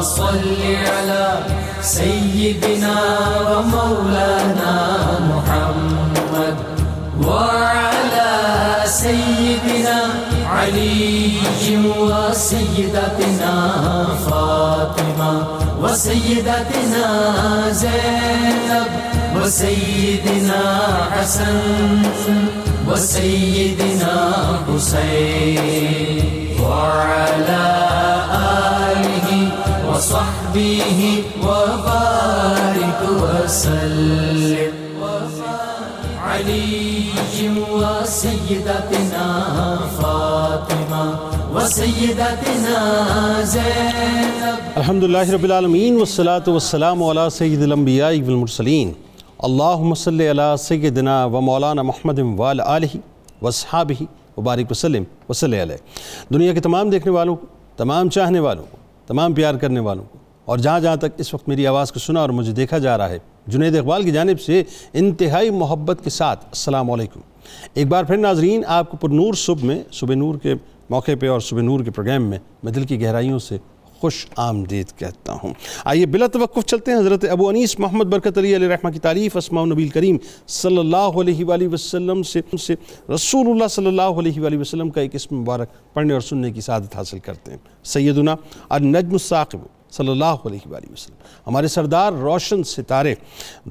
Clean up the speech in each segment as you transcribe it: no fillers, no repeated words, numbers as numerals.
صل على سيدنا ومولانا محمد وعلى سيدنا علي وسيدتنا فاطمة وسيدتنا زينب وسيدنا حسن وسيدنا حسين وعلى آله وصحبه وبارك وسلم علي وسيدتنا فاطمة وسيدتنا زينب. الحمدللہ رب العالمین والصلاة والسلام علی سید الانبیاء والمرسلین. اللہم صلی علی سیدنا و مولانا محمد وعلی آلہ واصحابہ وبارک وسلم وصلی علیہ. دنیا کے تمام دیکھنے والوں کو، تمام چاہنے والوں کو، تمام پیار کرنے والوں کو، اور جہاں جہاں تک اس وقت میری آواز کو سنا اور مجھے دیکھا جا رہا ہے، جنید اقبال کی جانب سے انتہائی محبت کے ساتھ السلام علیکم. ایک بار پھر ناظرین، آپ کو پر نور صبح نور کے موقع پہ اور صبح نور کے پروگرام میں دل کی گہرائیوں سے خوش آمدید کہتا ہوں. آئیے بلا توقف چلتے ہیں حضرت ابو انیس محمد برکت علی علیہ رحمہ کی تعریف اسماء النبی کریم صلی اللہ علیہ وآلہ وسلم سے رسول اللہ صلی اللہ علیہ وآلہ وسلم کا ایک اسم مبارک پڑھنے اور سننے کی سعادت حاصل کرتے ہیں. سیدنا النجم الثاقب صلی اللہ علیہ وآلہ وسلم، ہمارے سردار روشن ستارے،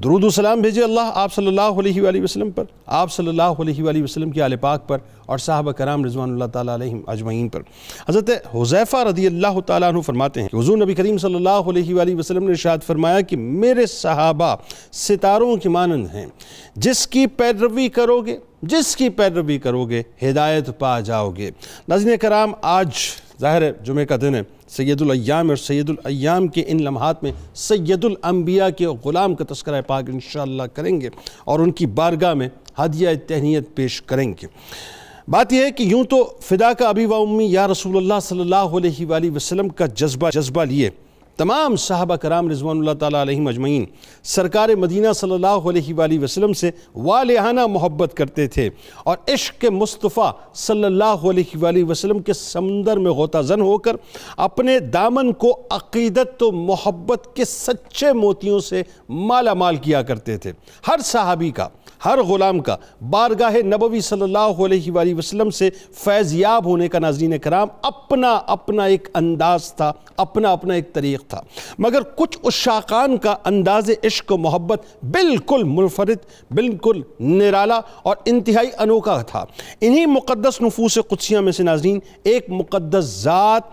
درود و سلام بھیجے اللہ آپ صلی اللہ علیہ وآلہ وسلم پر، آپ صلی اللہ علیہ وآلہ وسلم کی آل پاک پر اور صحابہ کرام رضوان اللہ تعالیٰ علیہم اجمعین پر. حضرت حذیفہ رضی اللہ تعالیٰ عنہ فرماتے ہیں کہ حضور نبی کریم صلی اللہ علیہ وآلہ وسلم نے ارشاد فرمایا کہ میرے صحابہ ستاروں کی مانند ہیں، جس کی پیروی کرو گے ہدایت پا جاؤ گے. ناظرین کرام، آج ظاہر ہے جمعہ کا دن ہے، سید الایام، اور سید الایام کے ان لمحات میں سید الانبیاء کے غلام کا تذکرہ پاک انشاءاللہ کریں گے اور ان کی بارگاہ میں ہدیہ تہنیت پیش کریں گے. بات یہ ہے کہ یوں تو فدا کا ابی و امی یا رسول اللہ صلی اللہ علیہ وآلہ وسلم کا جذبہ لیے تمام صحابہ کرام رضوان اللہ تعالیٰ علیہم اجمعین سرکار مدینہ صلی اللہ علیہ وآلہ وسلم سے والہانہ محبت کرتے تھے، اور عشق مصطفیٰ صلی اللہ علیہ وآلہ وسلم کے سمندر میں غوطہ زن ہو کر اپنے دامن کو عقیدت و محبت کے سچے موتیوں سے مالا مال کیا کرتے تھے. ہر صحابی کا، ہر غلام کا بارگاہ نبوی صلی اللہ علیہ وآلہ وسلم سے فیض یاب ہونے کا ناظرین کرام اپنا ایک انداز تھا، اپنا ایک طریق تھا. مگر کچھ عشاقان کا انداز عشق و محبت بالکل منفرد، بالکل نرالا اور انتہائی انوکھا تھا. انہی مقدس نفوس قدسیہ میں سے ناظرین ایک مقدس ذات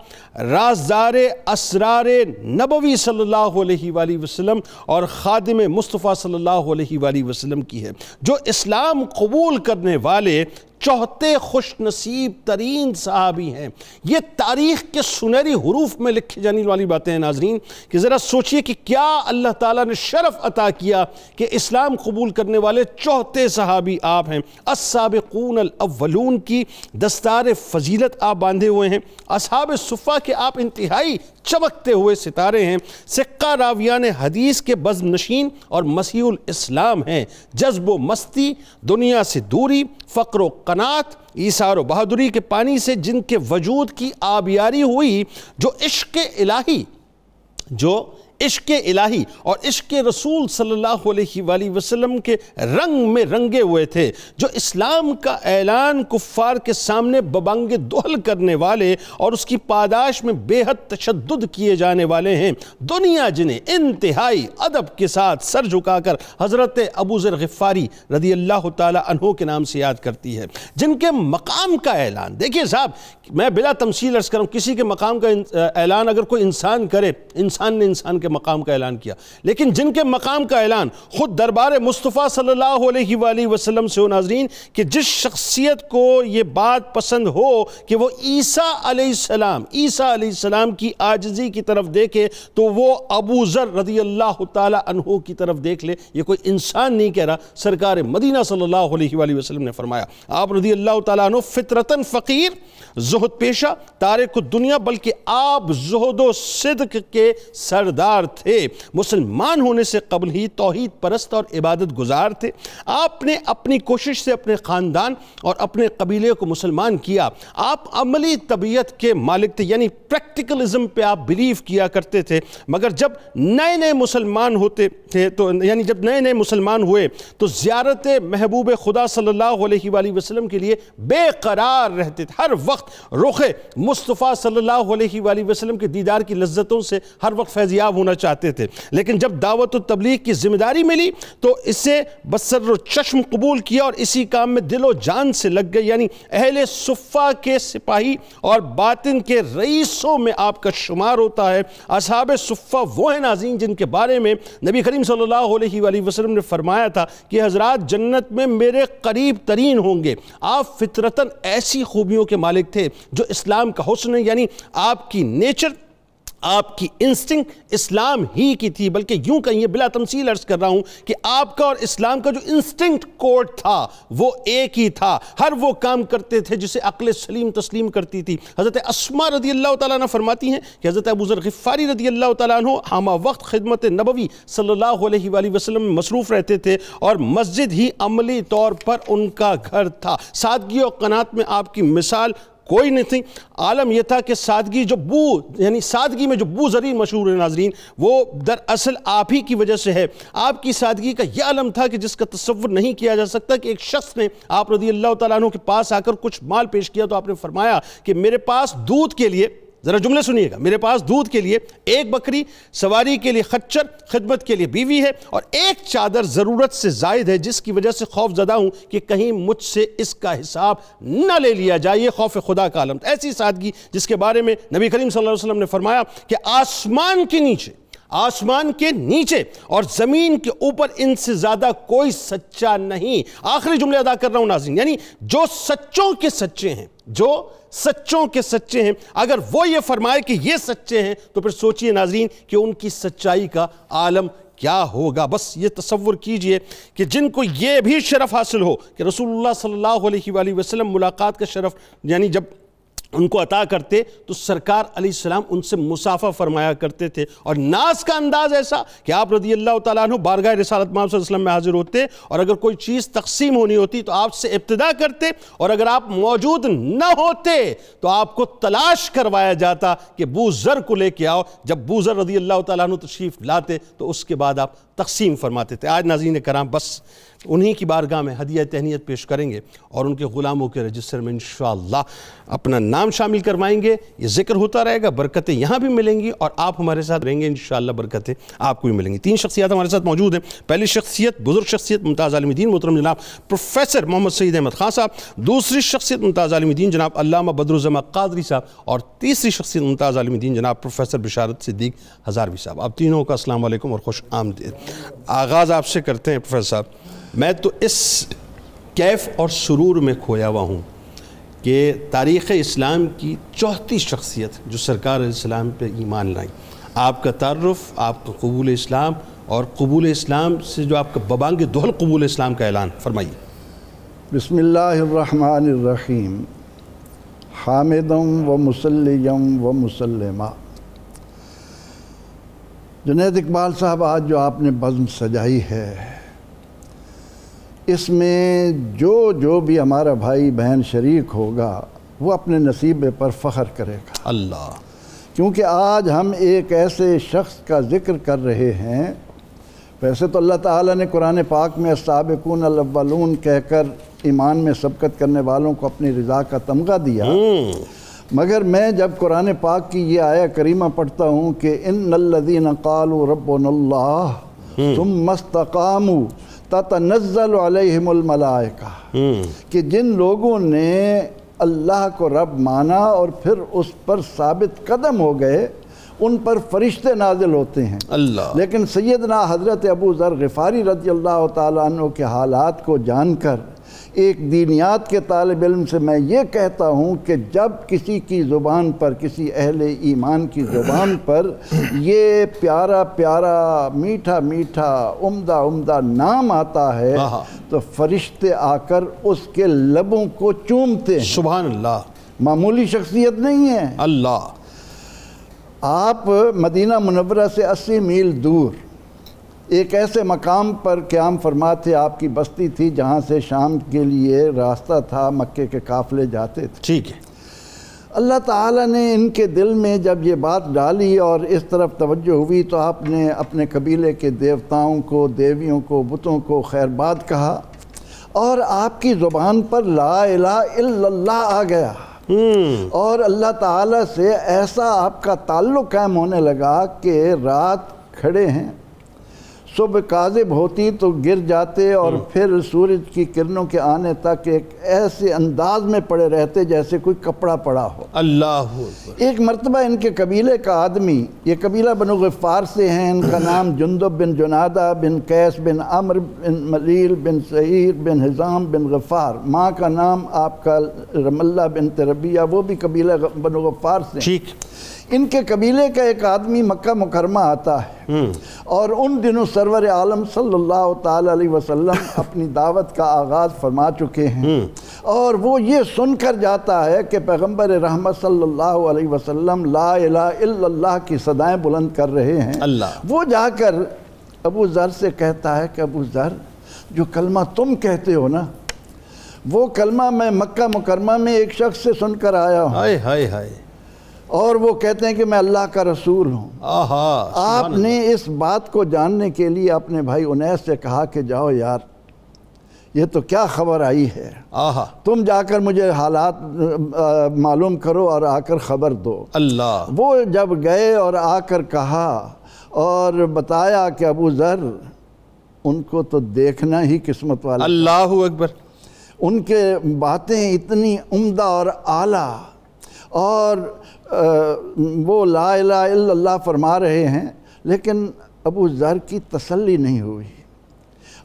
رازدار اسرار نبوی صلی اللہ علیہ وآلہ وسلم اور خادم مصطفیٰ صلی اللہ علیہ وآلہ وسلم کی ہے، جو اسلام قبول کرنے والے چوہتے خوش نصیب ترین صحابی ہیں. یہ تاریخ کے سنہری حروف میں لکھی جانے والی باتیں ہیں ناظرین، کہ ذرا سوچئے کہ کیا اللہ تعالیٰ نے شرف عطا کیا کہ اسلام قبول کرنے والے چوہتے صحابی آپ ہیں. السابقون الاولون کی دستار فضیلت آپ باندھے ہوئے ہیں، اصحاب صفہ کے آپ انتہائی چمکتے ہوئے ستارے ہیں، سکہ راویان حدیث کے بزم نشین اور مسیح الاسلام ہیں. جذب و مستی، دنیا سے دوری، فقر و قناعت، ایثار و بہادری کے پانی سے جن کے وجود کی آبیاری ہوئی، جو عشق الہی اور عشق رسول صلی اللہ علیہ وآلہ وسلم کے رنگ میں رنگے ہوئے تھے، جو اسلام کا اعلان کفار کے سامنے ببانگ دہل کرنے والے اور اس کی پاداش میں بے حد تشدد کیے جانے والے ہیں. دنیا جنہیں انتہائی ادب کے ساتھ سر جھکا کر حضرت ابو ذر غفاری رضی اللہ تعالی عنہ کے نام سے یاد کرتی ہے، جن کے مقام کا اعلان، دیکھیے صاحب میں بلا تمثیل عرض کروں، کسی کے مقام کا اعلان اگر کوئی انسان کرے، انسان نے انسان کے مقام کا اعلان کیا، لیکن جن کے مقام کا اعلان خود دربار مصطفیٰ صلی اللہ علیہ وآلہ وسلم سے ہو ناظرین، کہ جس شخصیت کو یہ بات پسند ہو کہ وہ عیسیٰ علیہ السلام کی عاجزی کی طرف دیکھے تو وہ ابو ذر رضی اللہ تعالی عنہ کی طرف دیکھ لے. یہ کوئی انسان نہیں کہہ رہا، سرکار مدینہ صلی اللہ علیہ وآلہ وسلم نے فرمایا. آپ رضی اللہ تعالی عنہ فطرتاً فقیر، زہد پیشہ، تارک الدنیا، بلکہ آپ زہد و صدق کے سردار گزار تھے، مسلمان ہونے سے قبل ہی توحید پرست اور عبادت گزار تھے۔ آپ نے اپنی کوشش سے اپنے خاندان اور اپنے قبیلے کو مسلمان کیا۔ آپ عملی طبیعت کے مالک تھے، یعنی پریکٹیکلزم پہ آپ بلیو کیا کرتے تھے، مگر جب نئے مسلمان ہوتے تھے جب نئے مسلمان ہوئے تو زیارت محبوب خدا صلی اللہ علیہ وآلہ وسلم کے لیے بے قرار رہتے تھے۔ ہر وقت رخ مصطفیٰ صلی اللہ علیہ وآلہ وسلم کے دیدار کی لذتوں سے ہر وقت فیضیاب ہونا چاہتے تھے، لیکن جب دعوت و تبلیغ کی ذمہ داری ملی تو اسے بسر و چشم قبول کیا اور اسی کام میں دل و جان سے لگ گئے، یعنی اہل صفہ کے سپاہی اور باطن کے رئیسوں میں آپ کا شمار ہوتا ہے۔ اصحاب صفہ وہ ہیں ناظرین جن کے بارے میں نبی کریم صلی اللہ علیہ وآلہ وسلم نے فرمایا تھا کہ حضرات جنت میں میرے قریب ترین ہوں گے۔ آپ فطرتاً ایسی خوبیوں کے مالک تھے جو اسلام کا حسن ہے، یعنی آپ کی نیچر، آپ کی انسٹنکٹ اسلام ہی کی تھی، بلکہ یوں کہیں بلا تمثیل عرض کر رہا ہوں کہ آپ کا اور اسلام کا جو انسٹنکٹ کوڈ تھا وہ ایک ہی تھا۔ ہر وہ کام کرتے تھے جسے عقل سلیم تسلیم کرتی تھی۔ حضرت اسماء رضی اللہ تعالیٰ عنہ فرماتی ہیں کہ حضرت ابو ذر غفاری رضی اللہ تعالیٰ عنہ ہمہ وقت خدمت نبوی صلی اللہ علیہ وآلہ وسلم میں مصروف رہتے تھے اور مسجد ہی عملی طور پر ان کا گھر تھا۔ سادگی اور قناعت میں آپ کی مثال کوئی نہیں تھی۔ عالم یہ تھا کہ سادگی میں جو بو زرین مشہور ہے ناظرین، وہ دراصل آپ ہی کی وجہ سے ہے۔ آپ کی سادگی کا یہ عالم تھا کہ جس کا تصور نہیں کیا جا سکتا کہ ایک شخص نے آپ رضی اللہ تعالیٰ عنہ کے پاس آ کر کچھ مال پیش کیا تو آپ نے فرمایا کہ میرے پاس دودھ کے لیے، ذرا جملے سنیے گا، میرے پاس دودھ کے لیے ایک بکری، سواری کے لیے خچر، خدمت کے لیے بیوی ہے اور ایک چادر ضرورت سے زائد ہے، جس کی وجہ سے خوف زدہ ہوں کہ کہیں مجھ سے اس کا حساب نہ لے لیا جائے۔ یہ خوف خدا کا عالم، ایسی سادگی جس کے بارے میں نبی کریم صلی اللہ علیہ وسلم نے فرمایا کہ آسمان کے نیچے اور زمین کے اوپر ان سے زیادہ کوئی سچا نہیں۔ آخری جملے ادا کر رہا ہوں ناظرین، یعنی جو سچوں کے سچے ہیں، اگر وہ یہ فرمائے کہ یہ سچے ہیں تو پھر سوچئے ناظرین کہ ان کی سچائی کا عالم کیا ہوگا۔ بس یہ تصور کیجئے کہ جن کو یہ بھی شرف حاصل ہو کہ رسول اللہ صلی اللہ علیہ وآلہ وسلم ملاقات کا شرف یعنی جب ان کو عطا کرتے تو سرکار علیہ السلام ان سے مصافحہ فرمایا کرتے تھے، اور ناز کا انداز ایسا کہ آپ رضی اللہ تعالیٰ عنہ بارگاہ رسالت مآب صلی اللہ علیہ وسلم میں حاضر ہوتے اور اگر کوئی چیز تقسیم ہونی ہوتی تو آپ سے ابتدا کرتے، اور اگر آپ موجود نہ ہوتے تو آپ کو تلاش کروایا جاتا کہ بو ذر کو لے کے آؤ۔ جب بو ذر رضی اللہ تعالیٰ عنہ تشریف لاتے تو اس کے بعد آپ تقسیم فرماتے تھے۔ آج ناظرین کرام بس انہی کی بارگاہ میں ہدیہ تہنیت پیش کریں گے اور ان کے غلاموں کے رجسٹر میں انشاءاللہ اپنا نام شامل کروائیں گے۔ یہ ذکر ہوتا رہے گا، برکتیں یہاں بھی ملیں گی اور آپ ہمارے ساتھ رہیں گے، انشاءاللہ برکتیں آپ کو بھی ملیں گی۔ 3 شخصیات ہمارے ساتھ موجود ہیں۔ پہلی شخصیت بزرگ شخصیت ممتاز عالم دین محترم جناب پروفیسر محمد سعید احمد خان صاحب، دوسری شخصیت ممتاز عالم دین جناب علامہ بدر الزماں قادری صاحب، اور تیسری شخصیت ممتاز عالم دین جناب پروفیسر بشارت صدیق ہزاروی صاحب۔ آپ تینوں کا السلام علیکم اور خوش آمدید۔ آغاز آپ سے کرتے ہیں پروفیسر صاحب۔ میں تو اس کیف اور سرور میں کھویا ہوا ہوں کہ تاریخ اسلام کی 34 شخصیت جو سرکار علیہ السلام پہ ایمان لائیں، آپ کا تعارف، آپ کا قبول اسلام اور قبول اسلام سے جو آپ کا ببانگ دہل قبول اسلام کا اعلان فرمائیے۔ بسم اللہ الرحمن الرحیم، حامدم و مسلیم و مسلمہ۔ جنید اقبال صاحب، آج جو آپ نے بزم سجائی ہے اس میں جو بھی ہمارا بھائی بہن شریک ہوگا وہ اپنے نصیب پر فخر کرے گا اللہ، کیونکہ آج ہم ایک ایسے شخص کا ذکر کر رہے ہیں۔ ویسے تو اللہ تعالیٰ نے قرآن پاک میں السابقون الاولون کہہ کر ایمان میں سبقت کرنے والوں کو اپنی رضا کا تمغہ دیا، مگر میں جب قرآن پاک کی یہ آیہ کریمہ پڑھتا ہوں کہ ان الذین قالوا ربنا اللہ ثم استقاموا تتنزل علیہم الملائکہ، کہ جن لوگوں نے اللہ کو رب مانا اور پھر اس پر ثابت قدم ہو گئے ان پر فرشتے نازل ہوتے ہیں۔ اللہ، لیکن سیدنا حضرت ابو ذر غفاری رضی اللہ تعالیٰ عنہ کے حالات کو جان کر ایک دینیات کے طالب علم سے میں یہ کہتا ہوں کہ جب کسی کی زبان پر، کسی اہل ایمان کی زبان پر یہ پیارا پیارا میٹھا میٹھا عمدہ عمدہ نام آتا ہے تو فرشتے آ کر اس کے لبوں کو چومتے ہیں۔ سبحان اللہ، معمولی شخصیت نہیں ہے۔ اللہ، آپ مدینہ منورہ سے 80 میل دور ایک ایسے مقام پر قیام فرما تھے، آپ کی بستی تھی جہاں سے شام کے لیے راستہ تھا، مکے کے قافلے جاتے تھے۔ ٹھیک ہے۔ اللہ تعالیٰ نے ان کے دل میں جب یہ بات ڈالی اور اس طرف توجہ ہوئی تو آپ نے اپنے قبیلے کے دیوتاؤں کو، دیویوں کو، بتوں کو خیر باد کہا، اور آپ کی زبان پر لا الہ الا اللہ آ گیا، اور اللہ تعالیٰ سے ایسا آپ کا تعلق قائم ہونے لگا کہ رات کھڑے ہیں، صبح کاذب ہوتی تو گر جاتے اور پھر سورج کی کرنوں کے آنے تک ایک ایسے انداز میں پڑے رہتے جیسے کوئی کپڑا پڑا ہو۔ اللہ اکبر۔ ایک مرتبہ ان کے قبیلے کا آدمی، یہ قبیلہ بنو غفار سے ہیں، ان کا نام جندب بن جنادہ بن قیس بن عمر بن ملیل بن سعیر بن حزام بن غفار، ماں کا نام آپ کا رملہ بنت ربیہ، وہ بھی قبیلہ بنو غفار سے۔ ٹھیک۔ ان کے قبیلے کا ایک آدمی مکہ مکرمہ آتا ہے، اور ان دنوں سرور عالم صلی اللہ تعالی علیہ وسلم اپنی دعوت کا آغاز فرما چکے ہیں، اور وہ یہ سن کر جاتا ہے کہ پیغمبر رحمت صلی اللہ علیہ وسلم لا الہ الا اللہ کی صدائیں بلند کر رہے ہیں۔ وہ جا کر ابو ذر سے کہتا ہے کہ ابو ذر، جو کلمہ تم کہتے ہو نا، وہ کلمہ میں مکہ مکرمہ میں ایک شخص سے سن کر آیا ہوں، ہائے ہائے ہائے، اور وہ کہتے ہیں کہ میں اللہ کا رسول ہوں۔ آپ نے اس بات کو جاننے کے لیے اپنے بھائی انیس سے کہا کہ جاؤ یار، یہ تو کیا خبر آئی ہے، تم جا کر مجھے حالات معلوم کرو اور آ کر خبر دو۔ اللہ۔ وہ جب گئے اور آ کر کہا اور بتایا کہ ابو ذر، ان کو تو دیکھنا ہی قسمت والا۔ اللہ اکبر۔ ان کے باتیں اتنی عمدہ اور اعلیٰ، اور وہ لا الہ الا اللہ فرما رہے ہیں، لیکن ابو ذر کی تسلی نہیں ہوئی۔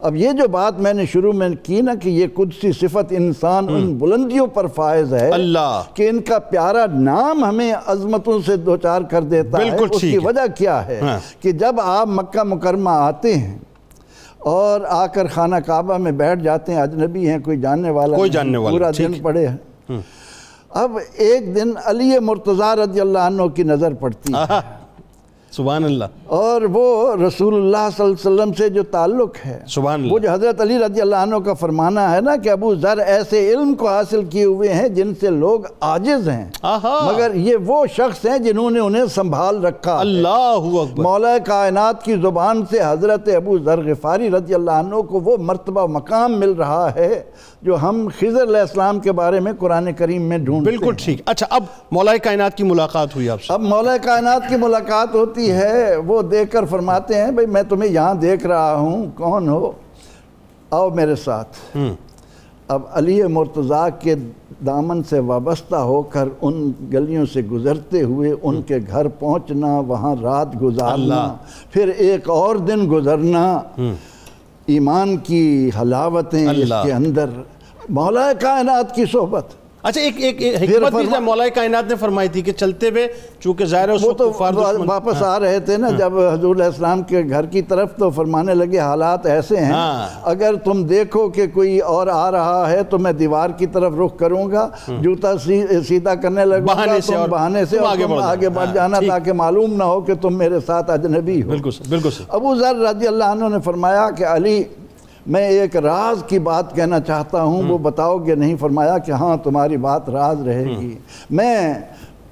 اب یہ جو بات میں نے شروع میں کی نا کہ یہ قدسی صفت انسان ان بلندیوں پر فائز ہے، اللہ، کہ ان کا پیارا نام ہمیں عظمتوں سے دوچار کر دیتا ہے۔ اس کی وجہ کیا ہے کہ جب آپ مکہ مکرمہ آتے ہیں اور آ کر خانہ کعبہ میں بیٹھ جاتے ہیں، اجنبی ہیں، کوئی جاننے والا پورا دن پڑے ہیں، اب ایک دن علی مرتضیٰ رضی اللہ عنہ کی نظر پڑتی ہے، سبحان اللہ، اور وہ رسول اللہ صلی اللہ علیہ وسلم سے جو تعلق ہے، سبحان اللہ، وہ جو حضرت علی رضی اللہ عنہ کا فرمانا ہے نا کہ ابو ذر ایسے علم کو حاصل کیے ہوئے ہیں جن سے لوگ عاجز ہیں، مگر یہ وہ شخص ہیں جنہوں نے انہیں سنبھال رکھا۔ اللہ اکبر۔ مولا کائنات کی زبان سے حضرت ابو ذر غفاری رضی اللہ عنہ کو وہ مرتبہ مقام مل رہا ہے جو ہم خضر علیہ السلام کے بارے میں قرآن کریم میں ڈھونڈتے ہیں۔ بالکل ٹھیک۔ اچھا، اب مولا کائنات کی ملاقات ہوئی آپ سے؟ اب مولا کائنات کی ملاقات ہوتی ہے، وہ دیکھ کر فرماتے ہیں بھئی میں تمہیں یہاں دیکھ رہا ہوں، کون ہو؟ آؤ میرے ساتھ۔ اب علی مرتضیٰ کے دامن سے وابستہ ہو کر ان گلیوں سے گزرتے ہوئے ان کے گھر پہنچنا، وہاں رات گزارنا، پھر ایک اور دن گزرنا، ایمان کی حلاوتیں اس کے اندر، مولا کائنات کی صحبت۔ اچھا، ایک حکمت بھی مولا کائنات نے فرمائی تھی کہ چلتے ہوئے چونکہ ظاہر ہے اس وقت کفار دشمن واپس آ رہے تھے نا جب حضور علیہ السلام کے گھر کی طرف، تو فرمانے لگے حالات ایسے ہیں، اگر تم دیکھو کہ کوئی اور آ رہا ہے تو میں دیوار کی طرف رخ کروں گا، جوتا سیدھا کرنے لگوں گا، تم بہانے سے آگے بڑھ جانا تاکہ معلوم نہ ہو کہ تم میرے ساتھ اجنبی ہو۔ بالکل۔ ابو ذر رضی اللہ عنہ نے فرمایا کہ علی، میں ایک راز کی بات کہنا چاہتا ہوں، وہ بتاؤ گے نہیں؟ فرمایا کہ ہاں تمہاری بات راز رہے گی۔ میں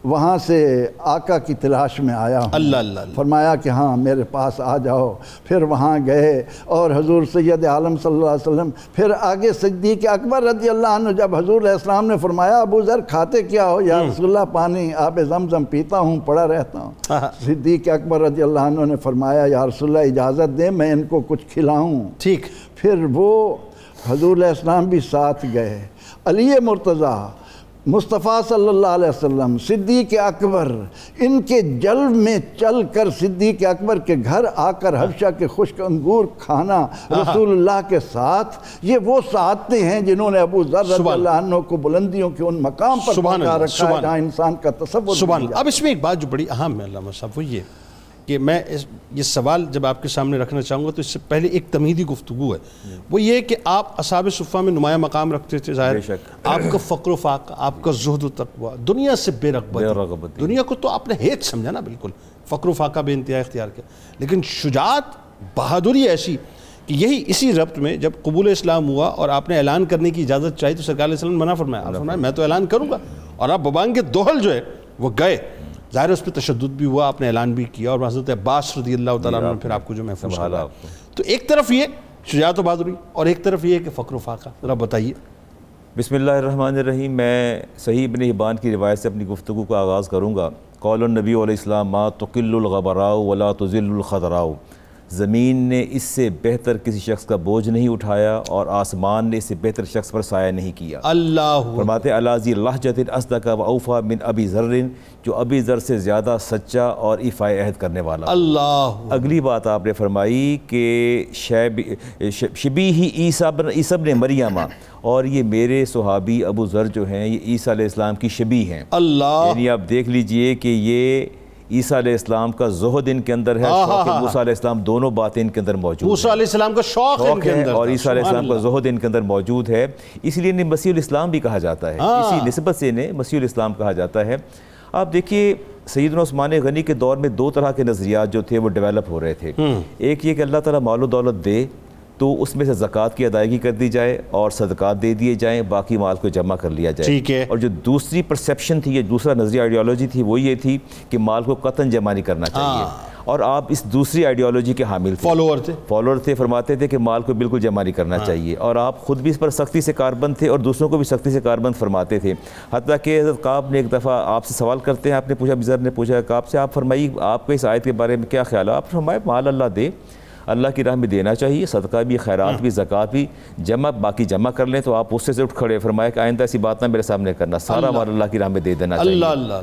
وہاں سے آقا کی تلاش میں آیا ہوں۔ اللہ۔ فرمایا کہ ہاں میرے پاس آ جاؤ۔ پھر وہاں گئے اور حضور سید عالم صلی اللہ علیہ وسلم، پھر آگے صدیق اکبر رضی اللہ عنہ، جب حضور علیہ السلام نے فرمایا ابو ذر کھاتے کیا ہو؟ یا رسول اللہ پانی آب زمزم پیتا ہوں، پڑا رہتا ہوں۔ صدیق اکبر رضی اللہ عنہ نے فرمایا یا رسول اللہ اجازت دیں میں ان کو کچھ کھلاؤں۔ ٹھیک۔ پھر وہ حضور علیہ السلام بھی ساتھ گئے، علی مرتضیٰ، مصطفیٰ صلی اللہ علیہ وسلم، صدیق اکبر، ان کے جلب میں چل کر صدیق اکبر کے گھر آ کر حبشہ کے خشک انگور کھانا رسول اللہ کے ساتھ، یہ وہ سعادتیں ہیں جنہوں نے ابو ذر رضی اللہ عنہ کو بلندیوں کے ان مقام پر پہنچا رکھا ہے جہاں انسان کا تصور نہیں جاتا۔ اب اس میں ایک بات جو بڑی اہم ہے علامہ صاحب، وہ یہ کہ میں یہ سوال جب آپ کے سامنے رکھنا چاہوں گا تو اس سے پہلے ایک تمہیدی گفتگو ہے، وہ یہ کہ آپ اصحاب صفہ میں نمایاں مقام رکھتے تھے، ظاہر آپ کا فقر و فاقہ، آپ کا زہد و تقوی، دنیا سے بے رغبت، دنیا کو تو آپ نے ہیچ سمجھا نا، بالکل فقر و فاقہ بے انتہا اختیار کیا، لیکن شجاعت، بہادری ایسی کہ یہی اسی ربط میں جب قبول اسلام ہوا اور آپ نے اعلان کرنے کی اجازت چاہی تو سرکار علیہ السلام نے منع فرمایا، آپ فرمایا میں تو اعلان کروں گا، اور آپ ببانگ کے دوحل جو ہے وہ گئے، ظاہر اس پہ تشدد بھی ہوا، آپ نے اعلان بھی کیا، اور حضرت عباس رضی اللہ تعالیٰ عنہ نے پھر آپ کو جو محفوظ کیا. تو ایک طرف یہ شجاعت و بہادری اور ایک طرف یہ کہ فقر و فاقہ، ذرا بتائیے. بسم اللہ الرحمن الرحیم. میں صحیح ابن حبان کی روایت سے اپنی گفتگو کا آغاز کروں گا. قول النبی علیہ السلام ما تقل الغبراء ولا تذل الخضراء. زمین نے اس سے بہتر کسی شخص کا بوجھ نہیں اٹھایا اور آسمان نے اس سے بہتر شخص پر سایہ نہیں کیا. اللہ فرماتے الاذی لہجۃ اصدق و اوفی من ابی ذر، جو ابی ذر سے زیادہ سچا اور ایفائے عہد کرنے والا. اللہ. اگلی بات آپ نے فرمائی کہ شبیہ عیسیٰ ابن مریم، اور یہ میرے صحابی ابو ذر جو ہیں یہ عیسیٰ علیہ السلام کی شبیہ ہیں. اللہ. یعنی آپ دیکھ لیجئے کہ یہ عیسیٰ علیہ السلام کا زہد ان کے اندر ہے، شوق موسیٰ علیہ السلام، دونوں باتیں ان کے اندر موجود ہیں. موسیٰ علیہ السلام کا شوق ان کے اندر اور عیسیٰ علیہ السلام کا زہد ان کے اندر موجود ہے، اس لیے انہیں مسیح الاسلام بھی کہا جاتا ہے، اسی نسبت سے انہیں مسیح الاسلام کہا جاتا ہے. آپ دیکھیے سیدنا عثمان غنی کے دور میں دو طرح کے نظریات جو تھے وہ ڈیولپ ہو رہے تھے. ایک یہ کہ اللہ تعالیٰ مال و دولت دے تو اس میں سے زکوٰۃ کی ادائیگی کر دی جائے اور صدقات دے دیے جائیں، باقی مال کو جمع کر لیا جائے. ٹھیک ہے. اور جو دوسری پرسیپشن تھی، یہ دوسرا نظریہ آئیڈیالوجی تھی، وہ یہ تھی کہ مال کو قطعاً جمع نہیں کرنا چاہیے. اور آپ اس دوسری آئیڈیالوجی کے حامل تھے، فالوور تھے، فرماتے تھے کہ مال کو بالکل جمع نہیں کرنا چاہیے. اور آپ خود بھی اس پر سختی سے کاربند تھے اور دوسروں کو بھی سختی سے کاربند فرماتے تھے. حتیٰ کہ حضرت کعب نے ایک دفعہ آپ سے سوال کرتے ہیں، آپ نے پوچھا، بزر نے پوچھا کعب سے، آپ فرمائیے آپ کا اس آیت کے بارے میں کیا خیال ہے؟ آپ فرمائے مال اللہ دے، اللہ کی راہ میں دینا چاہیے، صدقہ بھی، خیرات بھی، زکوٰۃ بھی، باقی جمع کر لیں. تو آپ غصے سے اٹھ کھڑے، فرمایا کہ آئندہ ایسی بات نہ میرے سامنے کرنا، سارا مال اللہ کی راہ میں دے دینا چاہیے. اللہ.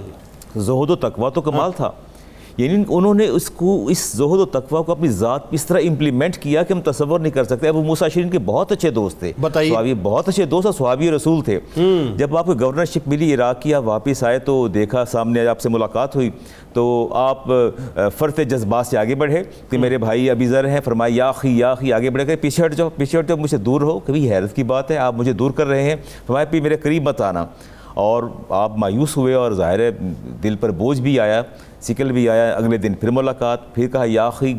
زہد و تقویٰ تو کمال تھا. یعنی انہوں نے اس زہد و تقویٰ کو اپنی ذات اس طرح امپلیمنٹ کیا کہ ہم تصور نہیں کر سکتے. ابو موسیٰ اشعری کے بہت اچھے دوست تھے، صحابی، بہت اچھے دوست اور صحابی رسول تھے. جب آپ کو گورنرشپ ملی عراق کی، آپ واپس آئے تو دیکھا سامنے آپ سے ملاقات ہوئی تو آپ فرط جذبات سے آگے بڑھے کہ میرے بھائی ابی ذر ہیں. فرمایا یا اخی یا اخی، آگے بڑھے کہ پیچھے ہٹ جاؤ، پیچھے ہٹ جاؤ، مجھ سے دور ہو. کبھی حیرت کی بات ہے، آپ مجھے دور کر رہے ہیں. فرمایا پھر میرے قریب مت آنا. اور آپ مایوس ہوئے اور ظاہر ہے دل پر بوجھ بھی آیا، سکل بھی آیا. اگلے دن پھر ملاقات، پھر کہا یا اخی،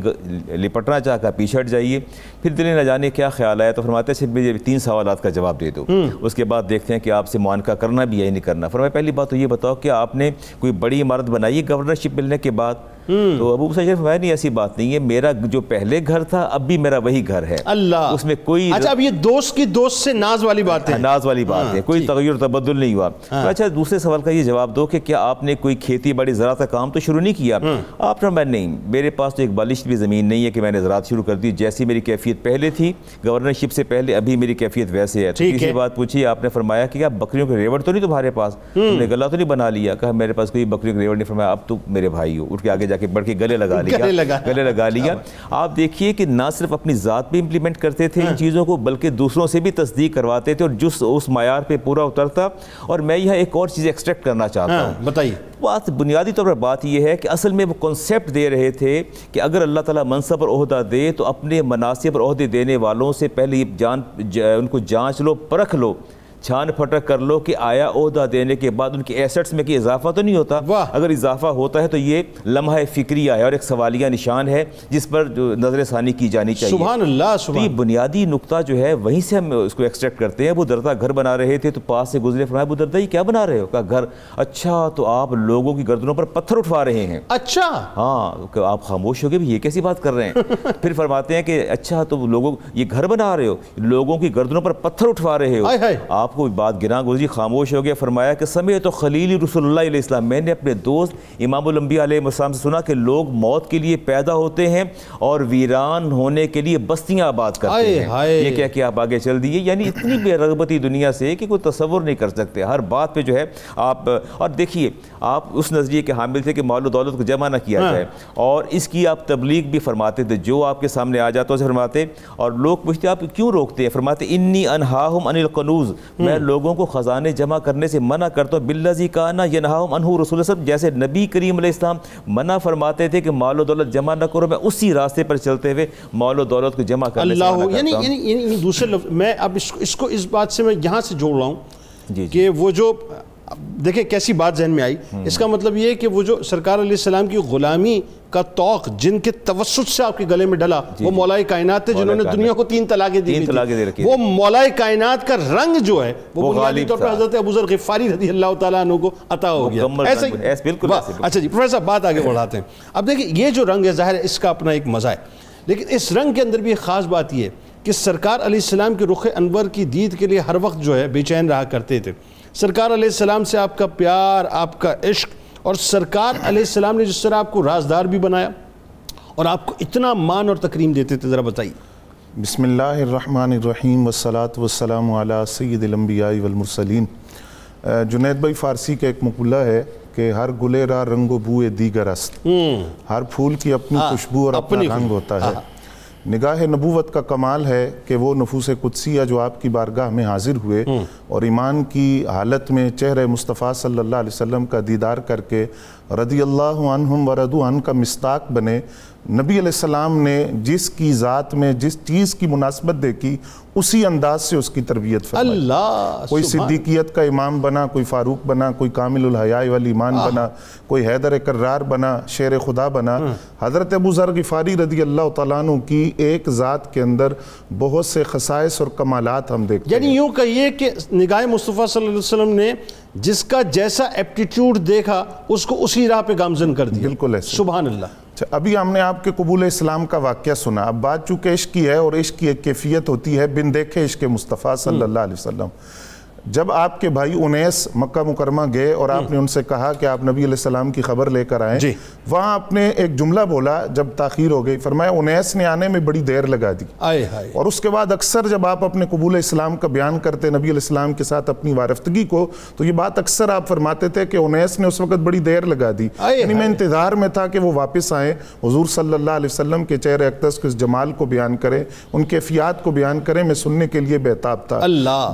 لپٹنا چاہا، کہا پیچھے ہٹ جائیے. پھر دل نہ جانے کیا خیال آیا تو فرماتے ہیں مجھے 3 سوالات کا جواب دے دو، اس کے بعد دیکھتے ہیں کہ آپ سے معانقہ کرنا بھی ہے یا نہیں کرنا. فرمایا پہلی بات تو یہ بتاؤ کہ آپ نے کوئی بڑی عمارت بنائی ہے گورنرشپ ملنے کے بعد؟ تو ابو موسیٰ فرمایا نہیں ایسی بات نہیں ہے، میرا جو پہلے گھر تھا اب بھی میرا وہی گھر ہے. اللہ. اس میں کوئی اچھا، اب یہ دوست کی دوست سے ناز والی بات ہے، ناز والی بات ہے، کوئی تغیر تبدل نہیں ہوا. اچھا دوسرے سوال کا یہ جواب دو کہ کیا آپ نے کوئی کھیتی باڑی زراعت کا کام تو شروع نہیں کیا؟ آپ نے نہیں، میرے پاس تو ایک بالشت بھی زمین نہیں ہے کہ میں نے زراعت شروع کر دی. جیسی میری کیفیت پہلے تھی گورنرشپ سے پہلے، ابھی میری کیفیت ویسے ہے. تیسری بات پوچھی آپ نے، فرمایا کہ کیا بکریوں کے ریوڑ تو نہیں تمہارے پاس؟ تم نے گلا تو نہیں بنا لیا؟ کہا میرے پاس کوئی بکریوں کے ریوڑ نہیں. فرمایا اب تو میرے بھائی ہو. اٹھ کے آگے جا کے بڑھ کے گلے لگا لیا. آپ دیکھیے کہ نہ صرف اپنی ذات پہ امپلیمنٹ کرتے تھے ان چیزوں کو، بلکہ دوسروں سے بھی تصدیق کرواتے تھے اور جس اس معیار پہ پورا اترتا. اور میں یہاں ایک اور چیز ایکسٹریکٹ کرنا چاہتا ہوں. بتائیے. بات بنیادی طور پر بات یہ ہے کہ اصل میں وہ کنسیپٹ دے رہے تھے کہ اگر اللہ تعالیٰ منصب اور عہدہ دے تو اپنے مناصب اور عہدے دینے والوں سے پہلے ان کو جانچ لو، پرکھ لو، چھان پھٹک کر لو کہ آیا عہدہ دینے کے بعد ان کے ایسٹس میں کہ اضافہ تو نہیں ہوتا. اگر اضافہ ہوتا ہے تو یہ لمحہ فکریہ ہے اور ایک سوالیہ نشان ہے جس پر نظر ثانی کی جانی چاہیے. سبحان اللہ. تو یہ بنیادی نقطہ جو ہے وہیں سے ہم اس کو ایکسٹریکٹ کرتے ہیں. ابو درداء گھر بنا رہے تھے تو پاس سے گزرے، فرمایا ابو درداء یہ کیا بنا رہے ہو؟ کہا گھر. اچھا تو آپ لوگوں کی گردنوں پر پتھر اٹھوا رہے ہیں؟ اچھا ہاں. آپ خاموش ہو گئے، یہ کیسی بات کر رہے ہیں؟ پھر فرماتے ہیں کہ اچھا تو لوگوں یہ گھر بنا رہے ہو، لوگوں کی گردنوں پر پتھر اٹھوا رہے ہو. آپ کو بات گراں گزری، خاموش ہو گیا. فرمایا کہ سمعت خلیل رسول اللہ علیہ السلام، میں نے اپنے دوست امام الانبیاء علیہ السلام سے سنا کہ لوگ موت کے لیے پیدا ہوتے ہیں اور ویران ہونے کے لیے بستیاں آباد کرتے ہیں. یہ کہہ کے آپ آگے چل دیے. یعنی اتنی بے رغبتی دنیا سے کہ کوئی تصور نہیں کر سکتے. ہر بات پہ جو ہے آپ، اور دیکھیے آپ اس نظریے کے حامل تھے کہ مال و دولت کو جمع نہ کیا جائے، اور اس کی آپ تبلیغ بھی فرماتے تھے. جو آپ کے سامنے آ جاتا اسے فرماتے، اور لوگ پوچھتے آپ کیوں روکتے ہیں؟ فرماتے انی انہاہم عن القنوز. میں لوگوں کو خزانے جمع کرنے سے منع کرتا ہوں بالذی کان ینہاہم عنہ رسول اللہ، جیسے نبی کریم علیہ السلام منع فرماتے تھے کہ مال و دولت جمع نہ کرو، میں اسی راستے پر چلتے ہوئے مال و دولت کو جمع کرنے سے منع کرتا ہوں۔ یعنی دوسرے لفظ میں اب اس کو اس بات سے میں یہاں سے جوڑ رہا ہوں کہ وہ جو دیکھیں کیسی بات ذہن میں آئی، اس کا مطلب یہ ہے کہ وہ جو سرکار علیہ السلام کی غلامی کا توق جن کے توسط سے آپ کے گلے میں ڈلا وہ مولا کائنات تھے جنہوں نے دنیا کو 3 طلاقیں دی تھی، وہ مولا کائنات کا رنگ جو ہے وہ بنیادی طور پر حضرت ابو ذر غفاری رضی اللہ تعالیٰ عنہ کو عطا ہو گیا۔ ایسا ہی اچھا جی پروفیسر صاحب بات آگے بڑھاتے ہیں۔ اب دیکھیں یہ جو رنگ ہے ظاہر ہے اس کا اپنا ایک مزہ ہے، لیکن اس رنگ کے اندر بھی ایک خاص بات یہ ہے کہ سرکار علیہ السلام کے رخ انور کی دید کے لیے ہر وقت جو ہے بے چین رہا کرتے تھے۔ سرکار علیہ السلام سے آپ کا پیار، آپ کا عشق، اور سرکار علیہ السلام نے جس طرح آپ کو رازدار بھی بنایا اور آپ کو اتنا مان اور تکریم دیتے تھے، ذرا بتائیے۔ بسم اللہ الرحمن الرحیم والصلاة والسلام علی سید الانبیاء والمرسلین۔ جنید بھائی فارسی کا ایک مقولہ ہے کہ ہر گلے را رنگ و بوئے دیگر است، ہر پھول کی اپنی خوشبو اور اپنا رنگ ہوتا ہے۔ نگاہ نبوت کا کمال ہے کہ وہ نفوس قدسیہ جو آپ کی بارگاہ میں حاضر ہوئے اور ایمان کی حالت میں چہرہ مصطفیٰ صلی اللہ علیہ وسلم کا دیدار کر کے رضی اللہ عنہم ورضوا عنہ کا مصداق بنے۔ نبی علیہ السلام نے جس کی ذات میں جس چیز کی مناسبت دیکھی اسی انداز سے اس کی تربیت فرمائی۔ کوئی صدیقیت کا امام بنا، کوئی فاروق بنا، کوئی کامل الحیاء والایمان بنا، کوئی حیدر کرار بنا، شیر خدا بنا۔ حضرت ابو ذر غفاری رضی اللہ تعالیٰ عنہ کی ایک ذات کے اندر بہت سے خصائص اور کمالات ہم دیکھتے ہیں۔ یعنی یوں کہیے کہ نگاہ مصطفیٰ صلی اللہ علیہ وسلم نے جس کا جیسا ایپٹیٹیوڈ دیکھا اس کو اسی راہ پہ گامزن کر دیا۔ بالکل ایسے۔ سبحان اللہ۔ ابھی ہم نے آپ کے قبول اسلام کا واقعہ سنا، اب بات چونکہ عشق کی ہے اور عشق کی ایک کیفیت ہوتی ہے بن دیکھے عشق مصطفیٰ صلی اللہ علیہ وسلم۔ جب آپ کے بھائی انیس مکہ مکرمہ گئے اور آپ نے ان سے کہا کہ آپ نبی علیہ السلام کی خبر لے کر آئیں، وہاں آپ نے ایک جملہ بولا جب تاخیر ہو گئی، فرمایا انیس نے آنے میں بڑی دیر لگا دی۔ اور اس کے بعد اکثر جب آپ اپنے قبول اسلام کا بیان کرتے نبی علیہ السلام کے ساتھ اپنی وارفتگی کو، تو یہ بات اکثر آپ فرماتے تھے کہ انیس نے اس وقت بڑی دیر لگا دی، یعنی میں انتظار میں تھا کہ وہ واپس آئیں، حضور صلی اللہ علیہ وسلم کے چہرے اقدس کے اس جمال کو بیان کریں، ان کیفیات کو بیان کریں، میں سننے کے لیے بےتاب تھا۔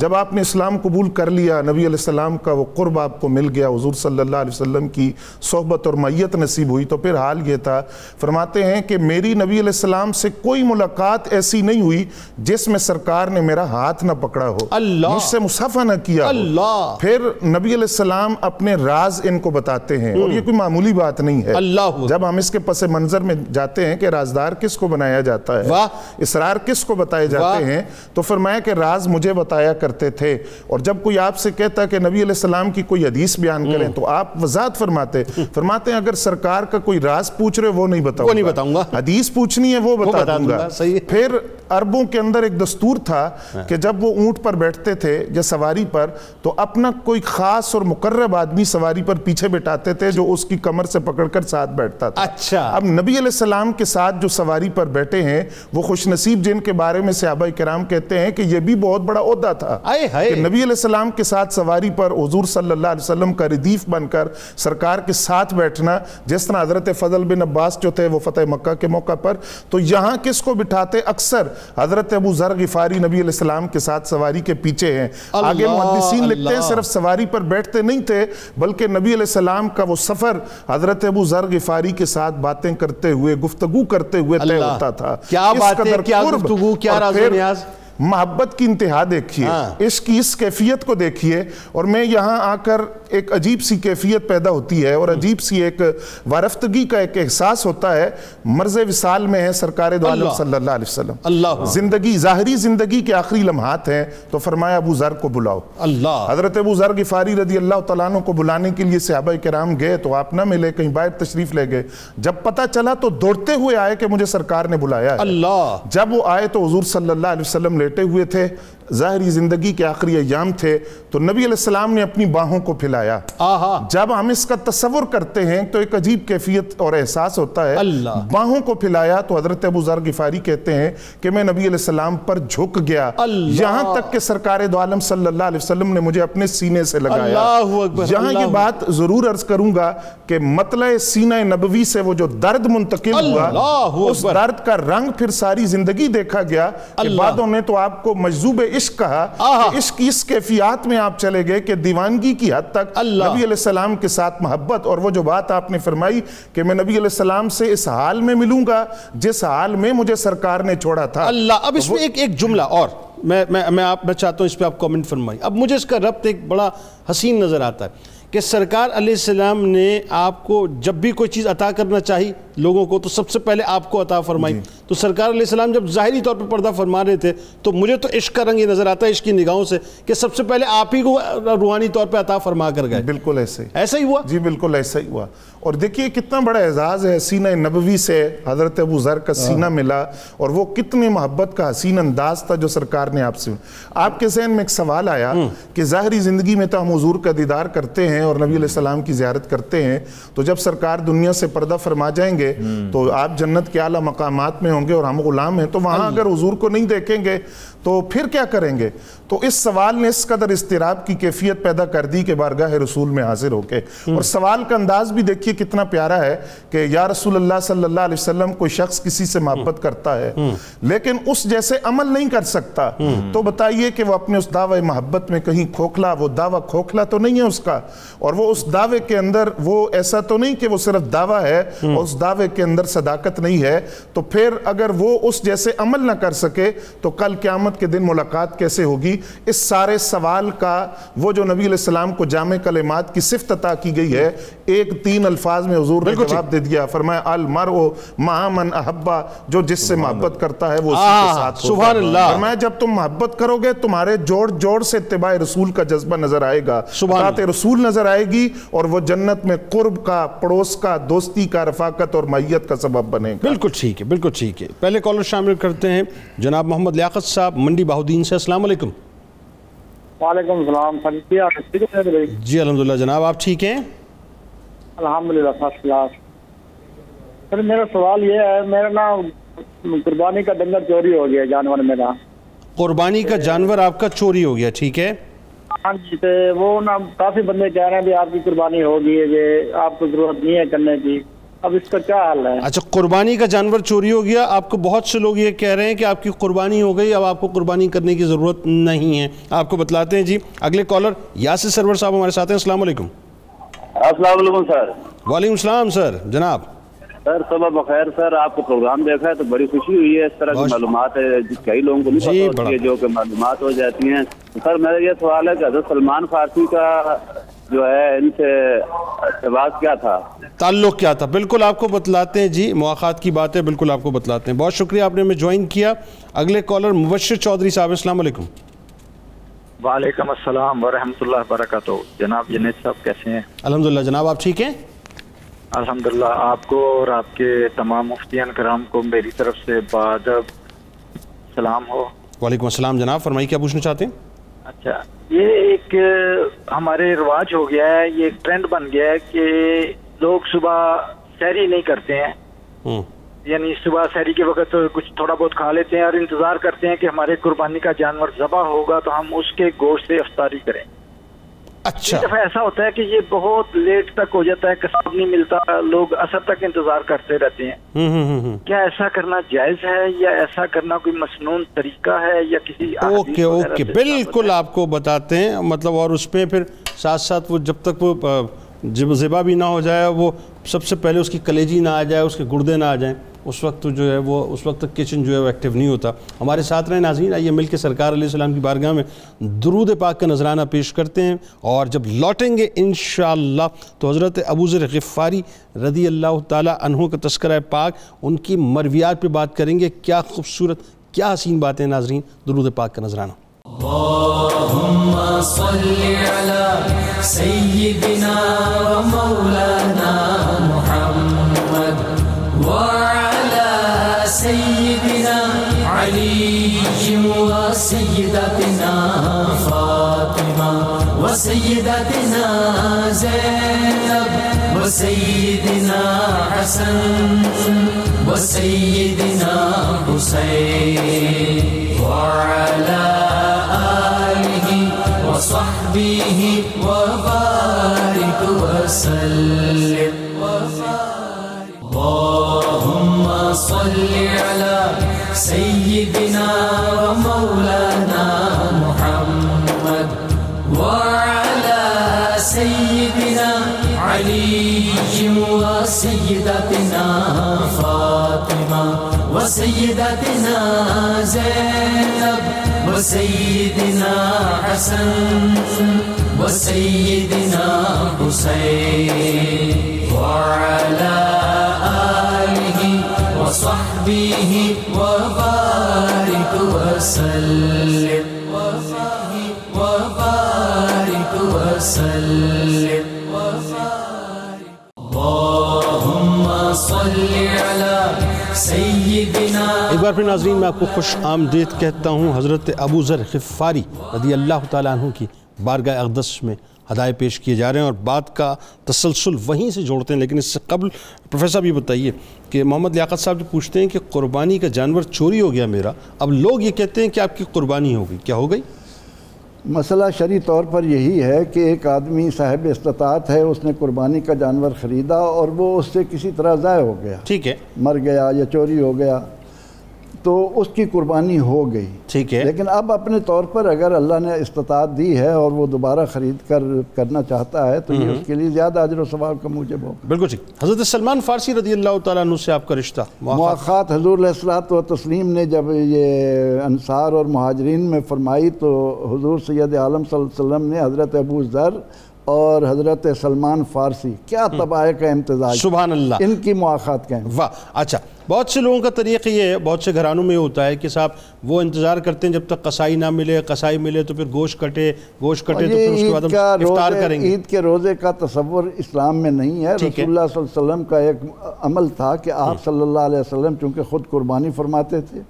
جب آپ نے اسلام قبول کر لیا، نبی علیہ السلام کا وہ قرب آپ کو مل گیا، حضور صلی اللہ علیہ وسلم کی صحبت اور معیت نصیب ہوئی، تو پھر حال یہ تھا، فرماتے ہیں کہ میری نبی علیہ السلام سے کوئی ملاقات ایسی نہیں ہوئی جس میں سرکار نے میرا ہاتھ نہ پکڑا ہو، مجھ سے مصافحہ نہ کیا ہو۔ پھر نبی علیہ السلام اپنے راز ان کو بتاتے ہیں، اور یہ کوئی معمولی بات نہیں ہے۔ جب ہم اس کے پس منظر میں جاتے ہیں کہ رازدار کس کو بنایا جاتا ہے، اسرار کس کو بتائے جاتے ہیں، تو فرمایا کہ راز مجھے بتایا کرتے تھے، اور جب کوئی آپ سے کہتا کہ نبی علیہ السلام کی کوئی حدیث بیان کریں تو آپ وضاحت فرماتے ہیں اگر سرکار کا کوئی راز پوچھ رہے وہ نہیں بتاؤں گا، حدیث پوچھنی ہے وہ بتا دوں گا۔ پھر عربوں کے اندر ایک دستور تھا کہ جب وہ اونٹ پر بیٹھتے تھے یا سواری پر، تو اپنا کوئی خاص اور مقرب آدمی سواری پر پیچھے بٹھاتے تھے جو اس کی کمر سے پکڑ کر ساتھ بیٹھتا تھا۔ اب نبی علیہ السلام کے ساتھ جو سواری پر بیٹھے ہیں وہ خوش نصیب جن کے بارے میں صحابہ کرام کہتے ہیں کہ یہ بھی بہت بڑا عہدہ تھا کہ نبی علیہ السلام کے ساتھ سواری پر حضور صلی اللہ علیہ وسلم کا ردیف بن کر سرکار کے ساتھ بیٹھنا، جس طرح حضرت فضل بن عباس جو تھے وہ فتح مکہ کے موقع پر، تو یہاں کس کو بٹھاتے؟ اکثر حضرت ابو ذر غفاری نبی علیہ السلام کے ساتھ سواری کے پیچھے ہیں۔ آگے محدثین لکھتے ہیں صرف سواری پر بیٹھتے نہیں تھے بلکہ نبی علیہ السلام کا وہ سفر حضرت ابو ذر غفاری کے ساتھ باتیں کرتے ہوئے، گفتگو کرتے ہوئے طے ہوتا تھا۔ کیا باتیں، کیا گفتگو، کیا راز و نیاز۔ محبت کی انتہا دیکھیے، عشق کی اس کیفیت کو دیکھیے، اور میں یہاں آ کر ایک عجیب سی کیفیت پیدا ہوتی ہے اور عجیب سی ایک وارفتگی کا ایک احساس ہوتا ہے۔ مرض وصال میں ہے سرکار دو عالم صلی اللہ علیہ وسلم، زندگی ظاہری زندگی کے آخری لمحات ہیں، تو فرمایا ابو ذر کو بلاؤ۔ حضرت ابو ذر غفاری رضی اللہ تعالیٰ عنہ کو بلانے کے لیے صحابہ کرام گئے تو آپ نہ ملے، کہیں باہر تشریف لے گئے۔ جب پتہ چلا تو دوڑتے ہوئے آئے کہ مجھے سرکار نے بلایا ہے۔ جب وہ آئے تو حضور صلی اللہ علیہ وسلم لیٹے ہوئے تھے، ظاہری زندگی کے آخری ایام تھے، تو نبی علیہ السلام نے اپنی باہوں کو پھیلایا۔ جب ہم اس کا تصور کرتے ہیں تو ایک عجیب کیفیت اور احساس ہوتا ہے۔ باہوں کو پھیلایا تو حضرت ابو ذر غفاری کہتے ہیں کہ میں نبی علیہ السلام پر جھک گیا، یہاں تک کہ سرکار دو عالم صلی اللہ علیہ وسلم نے مجھے اپنے سینے سے لگایا۔ یہاں یہ بات ضرور عرض کروں گا کہ مطلع سینہ نبوی سے وہ جو درد منتقل ہوا، اس درد کا رنگ پھر ساری زندگی دیکھا گیا کہ بعدوں نے تو آپ کو مجذوب عشق کہا کہ عشق اس کیفیات میں آپ چلے گئے کہ دیوانگی کی حد تک نبی علیہ السلام کے ساتھ محبت. اور وہ جو بات آپ نے فرمائی کہ میں نبی علیہ السلام سے اس حال میں ملوں گا جس حال میں مجھے سرکار نے چھوڑا تھا. اللہ. اب اس میں ایک جملہ اور میں چاہتا ہوں اس پہ آپ کامنٹ فرمائیں. اب مجھے اس کا ربط ایک بڑا حسین نظر آتا ہے کہ سرکار علیہ السلام نے آپ کو جب بھی کوئی چیز عطا کرنا چاہی لوگوں کو تو سب سے پہلے آپ کو عطا فرمائی. تو سرکار علیہ السلام جب ظاہری طور پہ پردہ فرما رہے تھے تو مجھے تو عشق کا رنگ یہ نظر آتا ہے عشق کی نگاہوں سے کہ سب سے پہلے آپ ہی کو روحانی طور پہ عطا فرما کر گئے. بالکل ایسا ہی ہوا. جی بالکل ایسا ہی ہوا. اور دیکھیے کتنا بڑا اعزاز ہے سینہ نبوی سے حضرت ابو ذر کا سینہ ملا اور وہ کتنی محبت کا حسین انداز تھا جو سرکار نے آپ سے. آپ کے ذہن میں ایک سوال آیا کہ ظاہری زندگی میں تو ہم حضور کا دیدار کرتے ہیں اور نبی علیہ السلام کی زیارت کرتے ہیں تو جب سرکار دنیا سے پردہ فرما جائیں گے تو آپ جنت کے اعلیٰ مقامات میں ہوں گے اور ہم غلام ہیں تو وہاں اگر حضور کو نہیں دیکھیں گے تو پھر کیا کریں گے. تو اس سوال نے اس قدر اضطراب کی کیفیت پیدا کر دی کہ بارگاہ رسول میں حاضر ہو کے. اور سوال کا انداز بھی دیکھیے کتنا پیارا ہے کہ یا رسول اللہ صلی اللہ علیہ وسلم کوئی شخص کسی سے محبت کرتا ہے لیکن اس جیسے عمل نہیں کر سکتا تو بتائیے کہ وہ اپنے اس دعوے محبت میں کہیں کھوکھلا, وہ دعویٰ کھوکھلا تو نہیں ہے اس کا, اور وہ اس دعوے کے اندر وہ ایسا تو نہیں کہ وہ صرف دعویٰ ہے اور اس دعوے کے اندر صداقت نہیں ہے. تو پھر اگر وہ اس جیسے عمل نہ کر سکے تو کل قیامت کے دن ملاقات کیسے ہوگی. اس سارے سوال کا وہ جو نبی علیہ السلام کو جامع کلمات کی صفت عطا کی گئی ہے ایک 3 الفاظ میں حضور نے جواب دے دیا. فرمایا المرء مع من احبا, جو جس سے محبت کرتا ہے وہ اسی کے ساتھ ہوتا. سبحان اللہ. فرمایا جب تم محبت کرو گے تمہارے جوڑ جوڑ سے اتباع رسول کا جذبہ نظر آئے گا, اطاعت رسول نظر آئے گی اور وہ جنت میں قرب کا, پڑوس کا, دوستی کا, رفاقت اور معیت کا سبب بنے گا. بالکل ٹھیک ہے, بالکل ٹھیک ہے. پہلے کالر شامل کرتے ہیں جناب محمد لیاقت صاحب منڈی بہاؤدین سے. السلام علیکم. وعلیکم السلام. جی الحمدللہ جناب, آپ ٹھیک ہیں؟ الحمدللہ فرسٹ کلاس. سر میرا سوال یہ ہے, میرا نا قربانی کا ڈنگر چوری ہو گیا, جانور میرا. قربانی کا جانور آپ کا چوری ہو گیا, ٹھیک ہے. ہاں جی, وہ نا کافی بندے کہہ رہے ہیں کہ آپ کی قربانی ہوگی, یہ آپ کو ضرورت نہیں ہے کرنے کی. اب اس کا کیا حل ہے؟ اچھا, قربانی کا جانور چوری ہو گیا, آپ کو بہت سے لوگ یہ کہہ رہے ہیں کہ آپ کی قربانی ہو گئی, اب آپ کو قربانی کرنے کی ضرورت نہیں ہے. آپ کو بتلاتے ہیں. جی اگلے کالر یاسر سرور صاحب ہمارے ساتھ ہیں. السلام علیکم. السلام علیکم سر. وعلیکم السلام سر. جناب سر صبح بخیر سر. آپ کو پروگرام دیکھا ہے تو بڑی خوشی ہوئی ہے. اس طرح کی معلومات ہے کئی لوگوں کو نہیں پتہ ہوتی ہے جو کہ معلومات ہو جاتی ہیں. سر میرا یہ سوال ہے کہ حضرت سلمان فارسی کا جو ہے ان سے ارتباط کیا تھا, تعلق کیا تھا؟ بالکل آپ کو بتلاتے ہیں. جی مواخات کی بات ہے, بالکل آپ کو بتلاتے ہیں. بہت شکریہ آپ نے ہمیں جوائن کیا. اگلے کالر مبشر چودھری صاحب. السلام علیکم. وعلیکم السلام ورحمۃ اللہ وبرکاتہ. جناب جنید صاحب کیسے ہیں؟ الحمدللہ جناب, آپ ٹھیک ہیں؟ الحمدللہ. آپ کو اور آپ کے تمام مفتیان کرام کو میری طرف سے بادب سلام ہو. وعلیکم السلام جناب, فرمائیے کیا پوچھنا چاہتے ہیں؟ اچھا, یہ ایک ہمارے رواج ہو گیا ہے, یہ ایک ٹرینڈ بن گیا ہے کہ لوگ صبح سحری نہیں کرتے ہیں, یعنی صبح سحری کے وقت کچھ تھوڑا بہت کھا لیتے ہیں اور انتظار کرتے ہیں کہ ہمارے قربانی کا جانور ذبح ہوگا تو ہم اس کے گوشت سے افطاری کریں. اچھا, ایک دفعہ ایسا ہوتا ہے کہ یہ بہت لیٹ تک ہو جاتا ہے, کسب نہیں ملتا, لوگ عصر تک انتظار کرتے رہتے ہیں. کیا ایسا کرنا جائز ہے یا ایسا کرنا کوئی مسنون طریقہ ہے یا کسی اوکے بالکل آپ کو بتاتے ہیں. مطلب اور اس پہ پھر ساتھ ساتھ وہ جب تک وہ ذبح بھی نہ ہو جائے, وہ سب سے پہلے اس کی کلیجی نہ آ جائے, اس کے گردے نہ آ جائیں, اس وقت جو ہے وہ اس وقت تک کچن جو ہے وہ ایکٹیو نہیں ہوتا. ہمارے ساتھ رہے ناظرین, آئیے مل کے سرکار علیہ السلام کی بارگاہ میں درود پاک کا نذرانہ پیش کرتے ہیں, اور جب لوٹیں گے انشاءاللہ تو حضرت ابو ذر غفاری رضی اللہ تعالی عنہ کا تذکرہ پاک, ان کی مرویات پہ بات کریں گے. کیا خوبصورت, کیا حسین باتیں ناظرین. درود پاک کا نذرانہ. اللہم صلی علی سیدنا و مولانا محمد وعلى سيدنا علي وسيدتنا فاطمة وسيدتنا زينب وسيدنا حسن وسيدنا حسين وعلى آله وصحبه وبارك وسلم. اللهم صل على سيدنا ومولانا فاطمہ وسیدتنا زینب وسیدنا حسن وسیدنا حسین وعلی آلہ وصحبہ وبارک وسلم وبارک وسلم اللہم صلی علی سیدنا. ایک بار پھر ناظرین میں آپ کو خوش آمدید کہتا ہوں. حضرت ابو ذر غفاری رضی اللہ تعالیٰ عنہ کی بارگاہ اقدس میں ہدایے پیش کیے جا رہے ہیں اور بات کا تسلسل وہیں سے جوڑتے ہیں. لیکن اس سے قبل پروفیسر صاحب یہ بتائیے کہ محمد لیاقت صاحب جو پوچھتے ہیں کہ قربانی کا جانور چوری ہو گیا میرا, اب لوگ یہ کہتے ہیں کہ آپ کی قربانی ہو گئی, کیا ہو گئی؟ مسئلہ شرعی طور پر یہی ہے کہ ایک آدمی صاحب استطاعت ہے, اس نے قربانی کا جانور خریدا اور وہ اس سے کسی طرح ضائع ہو گیا, ٹھیک ہے, مر گیا یا چوری ہو گیا, تو اس کی قربانی ہو گئی, ٹھیک ہے. لیکن اب اپنے طور پر اگر اللہ نے استطاعت دی ہے اور وہ دوبارہ خرید کر کرنا چاہتا ہے تو یہ اس کے لیے زیادہ اجر و ثواب کا موجب ہوگا. بالکل ٹھیک. حضرت سلمان فارسی رضی اللہ تعالیٰ عنہ سے آپ کا رشتہ مواخات حضور علیہ الصلوۃ والتسلیم نے جب یہ انصار اور مہاجرین میں فرمائی تو حضور سید عالم صلی اللہ علیہ وسلم نے حضرت ابو ذر اور حضرت سلمان فارسی, کیا طبائع کا امتزاج, سبحان اللہ, ان کی مواخات کہیں. واہ. اچھا, بہت سے لوگوں کا طریقہ یہ ہے, بہت سے گھرانوں میں یہ ہوتا ہے کہ صاحب وہ انتظار کرتے ہیں جب تک قصائی نہ ملے, قصائی ملے تو پھر گوشت کٹے تو پھر اس کے بعد ہم افطار کریں گے. عید کے روزے کا تصور اسلام میں نہیں ہے. رسول اللہ صلی اللہ علیہ وسلم کا ایک عمل تھا کہ آپ صلی اللہ علیہ وسلم چونکہ خود قربانی فرماتے تھے,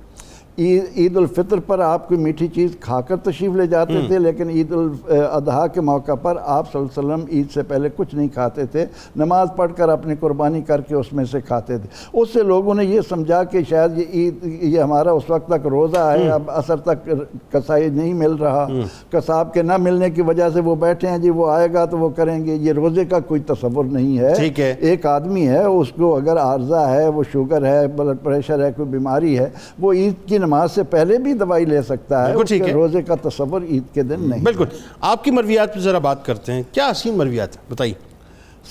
عید الفطر پر آپ کوئی میٹھی چیز کھا کر تشریف لے جاتے تھے, لیکن عید الاضحیٰ کے موقع پر آپ صلی اللہ علیہ وسلم عید سے پہلے کچھ نہیں کھاتے تھے, نماز پڑھ کر اپنی قربانی کر کے اس میں سے کھاتے تھے. اس سے لوگوں نے یہ سمجھا کہ شاید یہ عید یہ ہمارا اس وقت تک روزہ ہے, اب عصر تک قصائی نہیں مل رہا, قصاب کے نہ ملنے کی وجہ سے وہ بیٹھے ہیں, جی وہ آئے گا تو وہ کریں گے. یہ روزے کا کوئی تصور نہیں ہے. ایک آدمی ہے, اس کو اگر عارضہ ہے, وہ شوگر ہے, بلڈ پریشر ہے, کوئی بیماری ہے, وہ عید کی نماز سے پہلے بھی دوائی لے سکتا ہے. اس کے روزے کا تصور عید کے دن نہیں. بالکل. آپ کی مرویات پہ ذرا بات کرتے ہیں, کیا حسین مرویات بتائیے.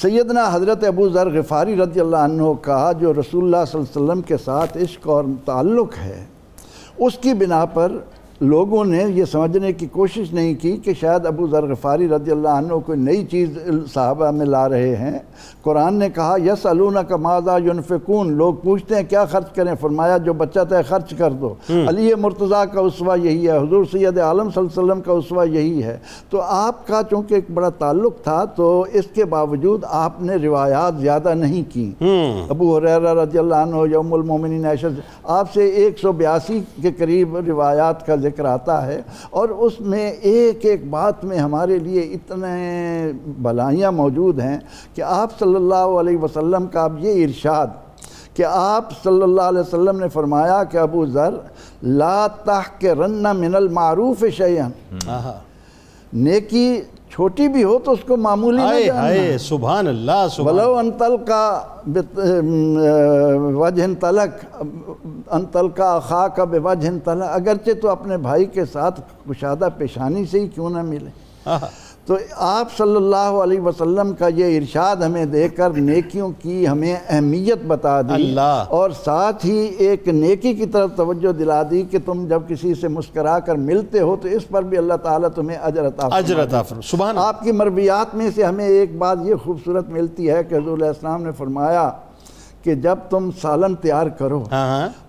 سیدنا حضرت ابو ذر غفاری رضی اللہ عنہ کا جو رسول اللہ صلی اللہ علیہ وسلم کے ساتھ عشق اور تعلق ہے, اس کی بنا پر لوگوں نے یہ سمجھنے کی کوشش نہیں کی کہ شاید ابو ذر غفاری رضی اللہ عنہ کوئی نئی چیز صحابہ میں لا رہے ہیں. قرآن نے کہا یسألونک ماذا ینفقون, لوگ پوچھتے ہیں کیا خرچ کریں, فرمایا جو بچت ہے خرچ کر دو. علی مرتضیٰ کا اسوہ یہی ہے, حضور سید عالم صلی اللہ علیہ وسلم کا اسوہ یہی ہے. تو آپ کا چونکہ ایک بڑا تعلق تھا تو اس کے باوجود آپ نے روایات زیادہ نہیں کی. ابو ہریرہ رضی اللہ عنہ یوم المومنین عائشہ, آپ سے 182 کے قریب روایات کا ذکر آتا ہے, اور اس میں ایک ایک بات میں ہمارے لیے اتنے بھلائیاں موجود ہیں کہ آپ صلی اللہ علیہ وسلم کا اب یہ ارشاد کہ آپ صلی اللہ علیہ وسلم نے فرمایا کہ ابو ذر لا تحقرن من المعروف شیئا, نیکی چھوٹی بھی ہو تو اس کو معمولی نہ جاننا. سبحان اللہ. ولو ان تلقا وجہ طلق ان تلقا اخاک بوجہ طلق, اگرچہ تو اپنے بھائی کے ساتھ کشادہ پیشانی سے ہی کیوں نہ ملے. تو آپ صلی اللہ علیہ وسلم کا یہ ارشاد ہمیں دے کر نیکیوں کی ہمیں اہمیت بتا دی, اور ساتھ ہی ایک نیکی کی طرف توجہ دلا دی کہ تم جب کسی سے مسکرا کر ملتے ہو تو اس پر بھی اللہ تعالیٰ تمہیں اجر عطا فرمائے. آپ کی مرویات میں سے ہمیں ایک بات یہ خوبصورت ملتی ہے کہ حضور علیہ السلام نے فرمایا کہ جب تم سالن تیار کرو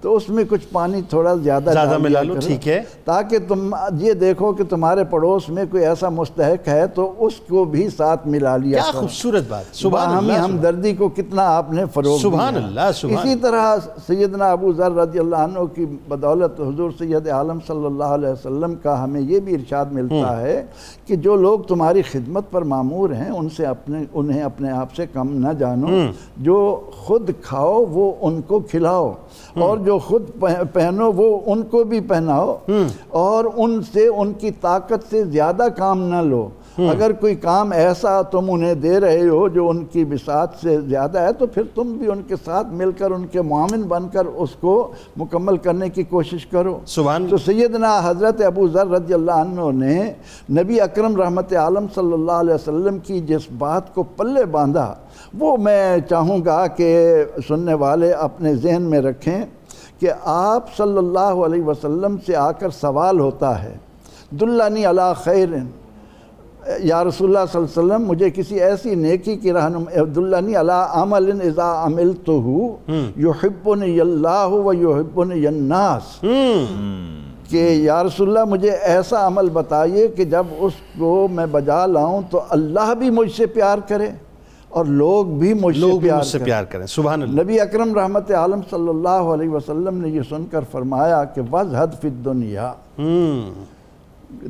تو اس میں کچھ پانی تھوڑا زیادہ ملا لو, ٹھیک ہے, تاکہ تم یہ دیکھو کہ تمہارے پڑوس میں کوئی ایسا مستحق ہے تو اس کو بھی ساتھ ملا لیا. کیا خوبصورت بات. سبحان اللہ. ہمدردی کو کتنا آپ نے فروغ دیا. سبحان اللہ. اسی طرح سیدنا ابو ذر رضی اللہ عنہ کی بدولت حضور سید عالم صلی اللہ علیہ وسلم کا ہمیں یہ بھی ارشاد ملتا ہے کہ جو لوگ تمہاری خدمت پر مامور ہیں انہیں اپنے آپ سے کم نہ جانو, جو خود کھاؤ وہ ان کو کھلاؤ, اور جو خود پہنو وہ ان کو بھی پہناؤ, اور ان سے ان کی طاقت سے زیادہ کام نہ لو, اگر کوئی کام ایسا تم انہیں دے رہے ہو جو ان کی بساط سے زیادہ ہے تو پھر تم بھی ان کے ساتھ مل کر ان کے معاون بن کر اس کو مکمل کرنے کی کوشش کرو. تو سیدنا حضرت ابو ذر رضی اللہ عنہ نے نبی اکرم رحمت عالم صلی اللہ علیہ وسلم کی جس بات کو پلے باندھا وہ میں چاہوں گا کہ سننے والے اپنے ذہن میں رکھیں کہ آپ صلی اللہ علیہ وسلم سے آ کر سوال ہوتا ہے دلنی علی خیر، یا رسول اللہ صلی اللہ علیہ وسلم مجھے کسی ایسی نیکی کی رہنمائی، دلنی علی عمل اذا عملتہ یحبنی اللہ و یحبنی الناس، کہ یا رسول اللہ مجھے ایسا عمل بتائیے کہ جب اس کو میں بجا لاؤں تو اللہ بھی مجھ سے پیار کرے اور لوگ بھی مجھ سے پیار کریں. سبحان اللہ. نبی اکرم رحمت عالم صلی اللہ علیہ وسلم نے یہ سن کر فرمایا کہ وَزْهَدْ فِي الدُّنْيَا،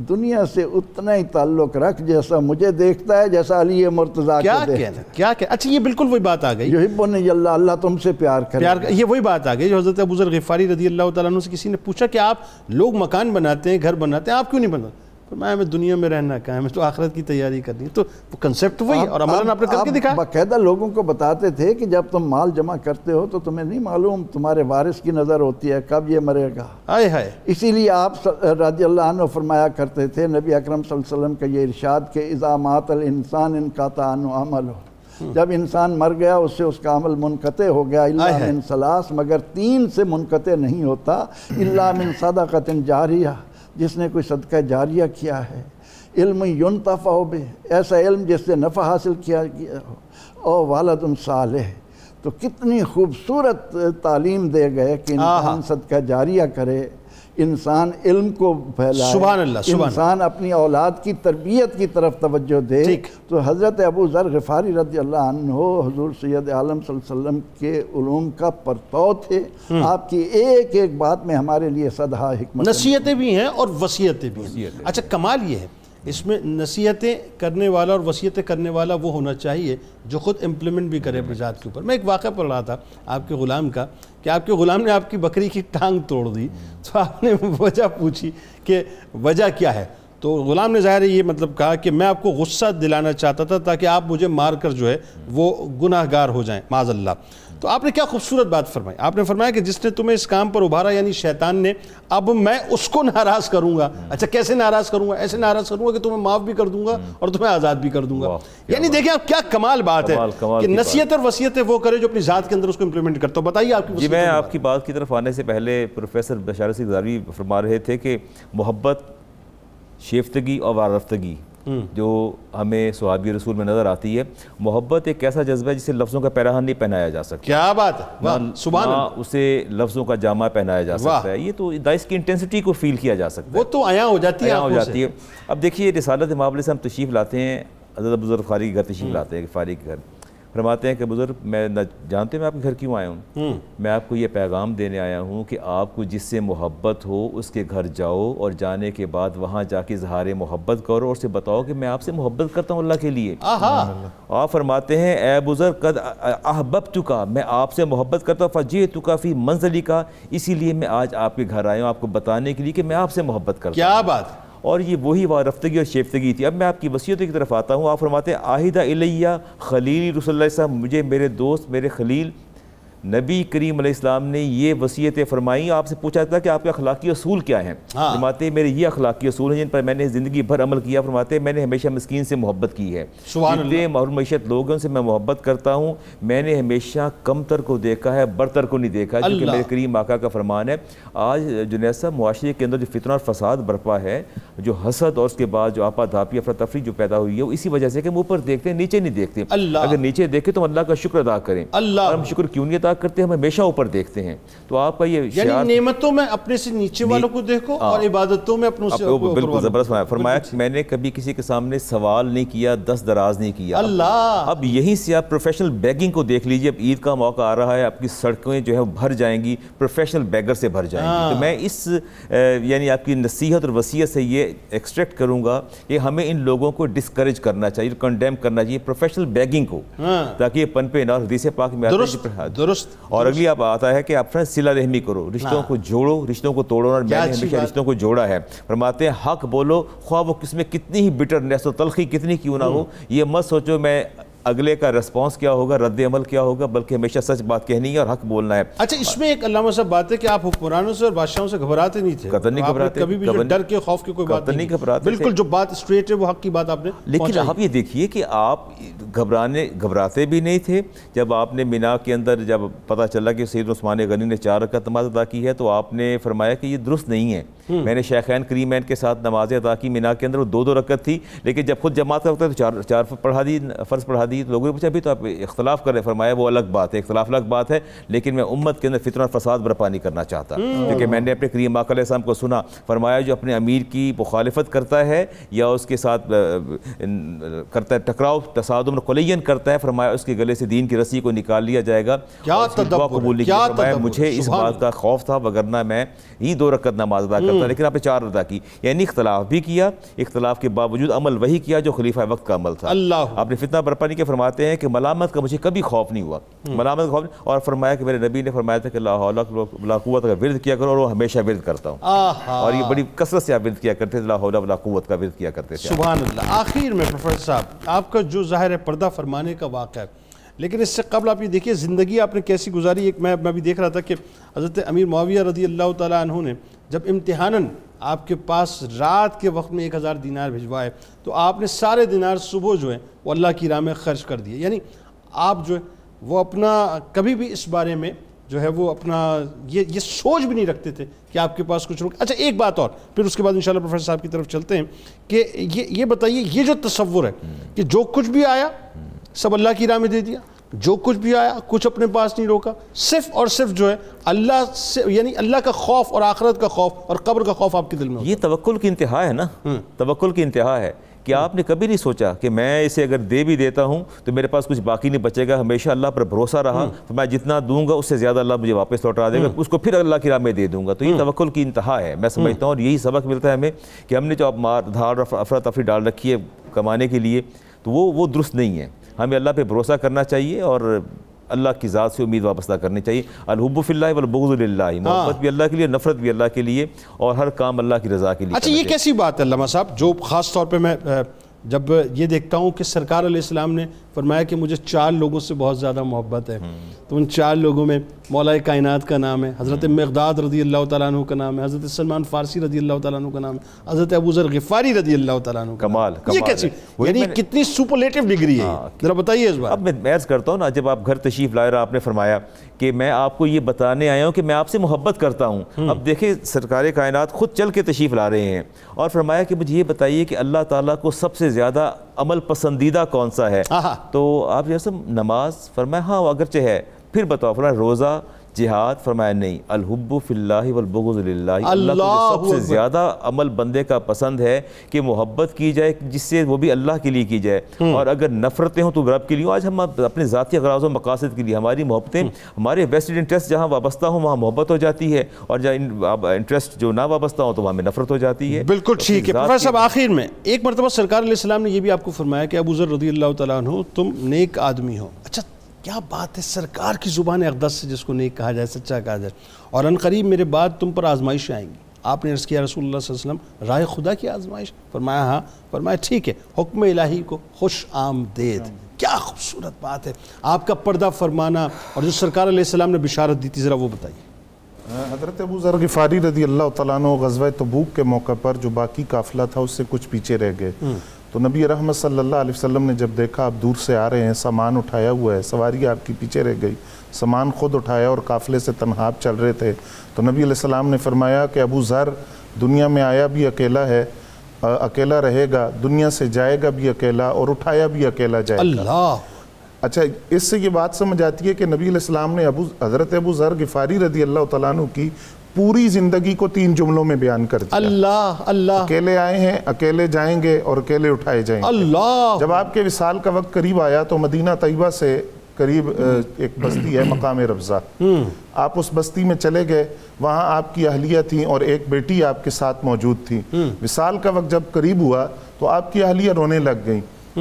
دنیا سے اتنا ہی تعلق رکھ جیسا مجھے دیکھتا ہے، جیسا علی مرتضیٰ کو دیکھتا ہے. کیا اچھا یہ بالکل وہی بات آ گئی، یحبنی اللہ، اللہ تم سے پیار کرے. یہ وہی بات آ گئی جو حضرت ابو ذر غفاری رضی اللہ تعالیٰ عنہ سے کسی نے پوچھا کہ آپ لوگ مکان بناتے ہیں، گھر بناتے ہیں، آپ کیوں نہیں بناتے؟ فرمایا ہمیں دنیا میں رہنا کہاں ہے، ہمیں تو آخرت کی تیاری کرنی ہے. تو وہ کنسیپٹ وہی ہے اور عملاً آپ نے کر کے دکھایا. باقاعدہ لوگوں کو بتاتے تھے کہ جب تم مال جمع کرتے ہو تو تمہیں نہیں معلوم تمہارے وارث کی نظر ہوتی ہے کب یہ مرے گا. اسی لیے آپ رضی اللہ عنہ فرمایا کرتے تھے، نبی اکرم صلی اللہ علیہ وسلم کا یہ ارشاد کہ اذا مات الانسان انقطع عنہ عملہ، جب انسان مر گیا اس سے اس کا عمل منقطع ہو گیا، الا من ثلاث، مگر 3 سے منقطع نہیں ہوتا، الا من صدقۃ جاریہ، جس نے کوئی صدقہ جاریہ کیا ہے، علم ينتفع بہ، ایسا علم جس سے نفع حاصل کیا ہو، اور والد صالح. تو کتنی خوبصورت تعلیم دے گئے کہ انسان صدقہ جاریہ کرے، انسان علم کو پھیلائے، سبحان اللہ، انسان اپنی اولاد کی تربیت کی طرف توجہ دے. تو حضرت ابو ذر غفاری رضی اللہ عنہ حضور سید عالم صلی اللہ علیہ وسلم کے علوم کا پرتو تھے. آپ کی ایک ایک بات میں ہمارے لیے صدہا حکمت، نصیحتیں بھی ہیں اور وصیتیں بھی ہیں. اچھا کمال یہ ہے اس میں نصیحتیں کرنے والا اور وصیتیں کرنے والا وہ ہونا چاہیے جو خود امپلیمنٹ بھی کرے اپنی ذات کے اوپر. میں ایک واقعہ پڑھ رہا تھا آپ کے غلام کا کہ آپ کے غلام نے آپ کی بکری کی ٹانگ توڑ دی، تو آپ نے وجہ پوچھی کہ وجہ کیا ہے. تو غلام نے ظاہر یہ مطلب کہا کہ میں آپ کو غصہ دلانا چاہتا تھا تاکہ آپ مجھے مار کر جو ہے وہ گناہ گار ہو جائیں معاذ اللہ. تو آپ نے کیا خوبصورت بات فرمائی، آپ نے فرمایا کہ جس نے تمہیں اس کام پر ابھارا یعنی شیطان نے، اب میں اس کو ناراض کروں گا. اچھا کیسے ناراض کروں گا؟ ایسے ناراض کروں گا کہ تمہیں معاف بھی کر دوں گا اور تمہیں آزاد بھی کر دوں گا. یعنی دیکھیں آپ کیا کمال بات ہے کہ نصیحت اور وصیتیں وہ کرے جو اپنی ذات کے اندر اس کو امپلیمنٹ کرتا ہو. بتائیے آپ کی. جی میں آپ کی بات کی طرف آنے سے پہلے پروفیسر بشار رشید غزاروی فرما رہے تھے کہ محبت، شیفتگی اور وارفتگی جو ہمیں صحابی رسول میں نظر آتی ہے، محبت ایک ایسا جذبہ ہے جسے لفظوں کا پیراہن نہیں پہنایا جا سکتا. کیا بات ہے، سبحان اللہ. اسے لفظوں کا جامہ پہنایا جا سکتا ہے، یہ تو اس کی انٹینسٹی کو فیل کیا جا سکتا ہے، وہ تو عیاں ہو جاتی ہے. اب دیکھیے رسالت معاملے سے ہم تشریف لاتے ہیں، حضرت ابو ذر غفاری کے گھر تشریف لاتے ہیں، غفاری کے گھر. فرماتے ہیں کہ بزرگ میں نہ جانتے میں آپ کے گھر کیوں آیا ہوں، میں آپ کو یہ پیغام دینے آیا ہوں کہ آپ کو جس سے محبت ہو اس کے گھر جاؤ اور جانے کے بعد وہاں جا کے اظہار محبت کرو اور اسے بتاؤ کہ میں آپ سے محبت کرتا ہوں اللہ کے لیے. آپ فرماتے ہیں اے بزرگ قد احببتک، میں آپ سے محبت کرتا ہوں، فجئتک فی منزلک، اسی لیے میں آج آپ کے گھر آیا ہوں آپ کو بتانے کے لیے کہ میں آپ سے محبت کرتا ہوں. کیا بات. اور یہ وہی وارفتگی اور شیفتگی تھی. اب میں آپ کی وصیتوں کی طرف آتا ہوں. آپ فرماتے ہیں آہدہ الیہ خلیلی رسول اللہ صاحب، مجھے میرے دوست میرے خلیل نبی کریم علیہ السلام نے یہ وصیتیں فرمائیں. آپ سے پوچھا تھا کہ آپ کے اخلاقی اصول کیا ہیں. فرماتے ہیں میرے یہ اخلاقی اصول ہیں جن پر میں نے زندگی بھر عمل کیا. فرماتے ہیں میں نے ہمیشہ مسکین سے محبت کی ہے، جتنے محروم معیشت لوگوں سے میں محبت کرتا ہوں. میں نے ہمیشہ کمتر کو دیکھا ہے، برتر کو نہیں دیکھا، کیونکہ میرے کریم آقا کا فرمان ہے. آج جنید صاحب معاشرے کے اندر جو فتنہ اور فساد برپا ہے، جو حسد اور اس کے بعد جو آپا دھاپی افراتفری جو پیدا ہوئی ہے، اسی وجہ سے کہ ہم اوپر دیکھتے ہیں نیچے نہیں دیکھتے. اگر نیچے دیکھیں تو اللہ کا شکر ادا کریں. ہم شکر کیوں نہیں ادا کرتے؟ ہم ہمیشہ اوپر دیکھتے ہیں. تو آپ کا یہ یعنی نعمتوں میں اپنے سے نیچے والوں کو دیکھو اور عبادتوں میں اپنوں سے اوپر. بالکل زبردست فرمایا کہ میں نے کبھی کسی کے سامنے سوال نہیں کیا، دست دراز نہیں کیا. اللہ. اب یہیں سے آپ پروفیشنل بیگنگ کو دیکھ لیجئے. اب عید کا موقع آ رہا ہے، آپ کی سڑکیں جو ہے بھر جائیں گی، پروفیشنل بیگر سے بھر جائیں گی. تو میں اس یعنی آپ کی نصیحت اور وصیت سے یہ ایکسٹریکٹ کروں گا کہ ہمیں ان لوگوں کو ڈسکریج کرنا چاہیے، کنڈیم کرنا چاہیے پروفیشنل بیگنگ کو، تاکہ یہ پن پہ نہ. حدیث پاک میں درست درست. اور اگلی آپ آتا ہے کہ آپ صلہ رحمی کرو, رشتوں کو جوڑو, رشتوں کو توڑو, اور میں نے ہمیشہ رشتوں کو جوڑا ہے. فرماتے ہیں حق بولو, خواہ وہ کس میں کتنی ہی بٹرنیس و تلخی کتنی کیوں نہ ہو. یہ مت سوچو میں اگلے کا رسپانس کیا ہوگا, رد عمل کیا ہوگا, بلکہ ہمیشہ سچ بات کہنی ہے اور حق بولنا ہے. اچھا اس میں ایک علامہ صاحب بات ہے کہ آپ حکمرانوں سے اور بادشاہوں سے گھبراتے نہیں تھے. قطعاً نہیں گھبراتے, کبھی بھی ڈر کے خوف کی کوئی بات نہیں گھبراتے, بالکل جو بات اسٹریٹ ہے وہ حق کی بات آپ نے. لیکن آپ یہ دیکھیے کہ آپ گھبراتے بھی نہیں تھے. جب آپ نے مینا کے اندر جب پتہ چلا کہ سید عثمان غنی نے 4 رکعت نماز ادا کی ہے تو آپ نے فرمایا کہ یہ درست نہیں ہے. میں نے شیخین کریمین کے ساتھ نمازیں ادا کی مینا کے اندر, وہ 2 رکعت تھی, لیکن جب خود جماعت کا وقت ہے تو 4 پڑھا دی, فرض پڑھا دی. لوگوں نے پوچھا بھی تو آپ اختلاف کر رہے, فرمایا وہ الگ بات ہے, اختلاف الگ بات ہے, لیکن میں امت کے اندر فتنہ اور فساد برپا نہیں کرنا چاہتا. کیونکہ میں نے اپنے کریم آقا علیہ السلام کو سنا, فرمایا جو اپنے امیر کی مخالفت کرتا ہے یا اس کے ساتھ کرتا ہے ٹکراؤ تصادم قلین کرتا ہے, فرمایا اس کے گلے سے دین کی رسی کو نکال لیا جائے گا. دعا قبول نہیں کی. فرمایا مجھے اس بات کا خوف تھا, وگرنہ میں ہی 2 رکعت نماز ادا کرتا, لیکن آپ نے 4 ادا کی. یعنی اختلاف بھی کیا, اختلاف کے باوجود عمل وہی کیا جو خلیفہ وقت کا عمل تھا. آپ نے فتنہ برپا نہیں کیا. فرماتے ہیں کہ ملامت کا مجھے کبھی خوف نہیں ہوا, ملامت کا خوف نہیں. اور فرمایا کہ میرے نبی نے فرمایا تھا کہ لا حول ولا قوت کا ورد کیا کرو, اور وہ ہمیشہ ورد کرتا ہوں. اور یہ بڑی کثرت سے آپ ورد کیا کرتے تھے, لا حول ولا قوت کا ورد کیا کرتے تھے. سبحان اللہ. آخر میں پروفیسر صاحب آپ کا جو ظاہر ہے پردہ فرمانے کا واقعہ ہے, لیکن اس سے قبل آپ یہ دیکھیے زندگی آپ نے کیسی گزاری. ایک میں بھی دیکھ رہا تھا کہ حضرت امیر معاویہ رضی اللہ تعالیٰ عنہ نے جب امتحاناً آپ کے پاس رات کے وقت میں 1000 دینار بھجوائے تو آپ نے سارے دینار صبح جو ہیں وہ اللہ کی راہ میں خرچ کر دیے. یعنی آپ جو ہے وہ اپنا کبھی بھی اس بارے میں جو ہے وہ اپنا یہ سوچ بھی نہیں رکھتے تھے کہ آپ کے پاس کچھ رکھ. اچھا ایک بات اور, پھر اس کے بعد انشاءاللہ پروفیسر صاحب کی طرف چلتے ہیں کہ یہ بتائیے, یہ جو تصور ہے کہ جو کچھ بھی آیا سب اللہ کی راہ میں دے دیا, جو کچھ بھی آیا کچھ اپنے پاس نہیں روکا, صرف اور صرف جو ہے اللہ سے, یعنی اللہ کا خوف اور آخرت کا خوف اور قبر کا خوف آپ کے دل میں ہوتا. یہ توکل کی انتہا ہے نا, توکل کی انتہا ہے کہ آپ نے کبھی نہیں سوچا کہ میں اسے اگر دے بھی دیتا ہوں تو میرے پاس کچھ باقی نہیں بچے گا. ہمیشہ اللہ پر بھروسہ رہا, تو میں جتنا دوں گا اس سے زیادہ اللہ مجھے واپس لوٹا دے گا, اس کو پھر اللہ کی راہ میں دے دوں گا. تو یہ توکل کی انتہا ہے میں سمجھتا ہوں, اور یہی سبق ملتا ہے ہمیں کہ ہم نے جو مار دھاڑ افراتفری ڈال رکھی ہے کمانے کے لیے, تو وہ درست نہیں ہے. ہمیں اللہ پہ بھروسہ کرنا چاہیے اور اللہ کی ذات سے امید وابستہ کرنی چاہیے. الحب فی اللہ والبغض للہ, محبت بھی اللہ کے لیے, نفرت بھی اللہ کے لیے, اور ہر کام اللہ کی رضا کے لیے. اچھا یہ کیسی بات ہے علامہ صاحب, جو خاص طور پہ میں جب یہ دیکھتا ہوں کہ سرکار علیہ السلام نے فرمایا کہ مجھے 4 لوگوں سے بہت زیادہ محبت ہے, تو ان 4 لوگوں میں مولا کائنات کا نام ہے, حضرت مقداد رضی اللہ تعالیٰ عنہ کا نام ہے, حضرت سلمان فارسی رضی اللہ تعالیٰ عنہ کا نام ہے, حضرت ابو ذر غفاری رضی اللہ تعالیٰ عنہ کا کمال. یہ کیسی, یعنی کتنی سپرلیٹو ڈگری ہے, ذرا بتائیے اس بار. اب میں عرض کرتا ہوں نا, جب آپ گھر تشریف لائے رہا, آپ نے فرمایا کہ میں آپ کو یہ بتانے آیا ہوں کہ میں آپ سے محبت کرتا ہوں. اب دیکھیں سرکار کائنات خود چل کے تشریف لا رہے ہیں, اور فرمایا کہ مجھے یہ بتائیے کہ اللہ تعالیٰ کو سب سے زیادہ عمل پسندیدہ کون سا ہے. تو آپ جیسے نماز, فرمایا ہاں وہ اگرچہ ہے, پھر بتاؤ. فرمایا روزہ, جہاد, فرمایا نہیں. الحب فی اللہ والبغض للہ, اللہ کو سب سے زیادہ عمل بندے کا پسند ہے کہ محبت کی جائے جس سے وہ بھی اللہ کے لیے کی جائے, اور اگر نفرتیں ہوں تو رب کے لیے. آج ہم اپنے ذاتی اغراض و مقاصد کے لیے, ہماری محبتیں, ہمارے ویسٹڈ انٹرسٹ جہاں وابستہ ہوں وہاں محبت ہو جاتی ہے, اور جہاں انٹرسٹ جو نہ وابستہ ہوں تو وہاں میں نفرت ہو جاتی ہے. بالکل ٹھیک ہے. پروفیسر صاحب آخر میں ایک مرتبہ سرکار علیہ السلام نے یہ بھی آپ کو فرمایا کہ ابو ذر رضی اللہ تعالیٰ عنہ تم نیک آدمی ہو. اچھا کیا بات ہے, سرکار کی زبان اقدس سے جس کو نیک کہا جائے, سچا کہا جائے, اور ان قریب میرے بعد تم پر آزمائشیں آئیں گی. آپ نے عرض کیا رسول اللہ صلی اللہ علیہ وسلم رائے خدا کی آزمائش؟ فرمایا ہاں. فرمایا ٹھیک ہے, حکم الہی کو خوش آمدید. کیا خوبصورت بات ہے آپ کا پردہ فرمانا, اور جو سرکار علیہ السلام نے بشارت دی تھی ذرا وہ بتائیے. حضرت ابو ذر غفاری رضی اللہ تعالیٰ عنہ غزوہ تبوک کے موقع پر جو باقی قافلہ تھا اس سے کچھ پیچھے رہ گئے, تو نبی رحمت صلی اللہ علیہ وسلم نے جب دیکھا آپ دور سے آ رہے ہیں, سامان اٹھایا ہوا ہے, سواری آپ کی پیچھے رہ گئی, سامان خود اٹھایا اور قافلے سے تنہا آپ چل رہے تھے, تو نبی علیہ السلام نے فرمایا کہ ابو ذر دنیا میں آیا بھی اکیلا ہے, اکیلا رہے گا, دنیا سے جائے گا بھی اکیلا, اور اٹھایا بھی اکیلا جائے گا. اللہ. اچھا اس سے یہ بات سمجھ آتی ہے کہ نبی علیہ السلام نے حضرت ابو ذر غفاری رضی اللہ تعالیٰ عنہ کی پوری زندگی کو 3 جملوں میں بیان کر دیا. اللہ اللہ. اکیلے آئے ہیں, اکیلے جائیں گے, اور اکیلے اٹھائے جائیں گے. اللہ. جب آپ کے وصال کا وقت قریب آیا تو مدینہ طیبہ سے قریب ایک بستی ہے مقام ربضہ, آپ اس بستی میں چلے گئے, وہاں آپ کی اہلیہ تھیں اور ایک بیٹی آپ کے ساتھ موجود تھی. وصال کا وقت جب قریب ہوا تو آپ کی اہلیہ رونے لگ گئیں.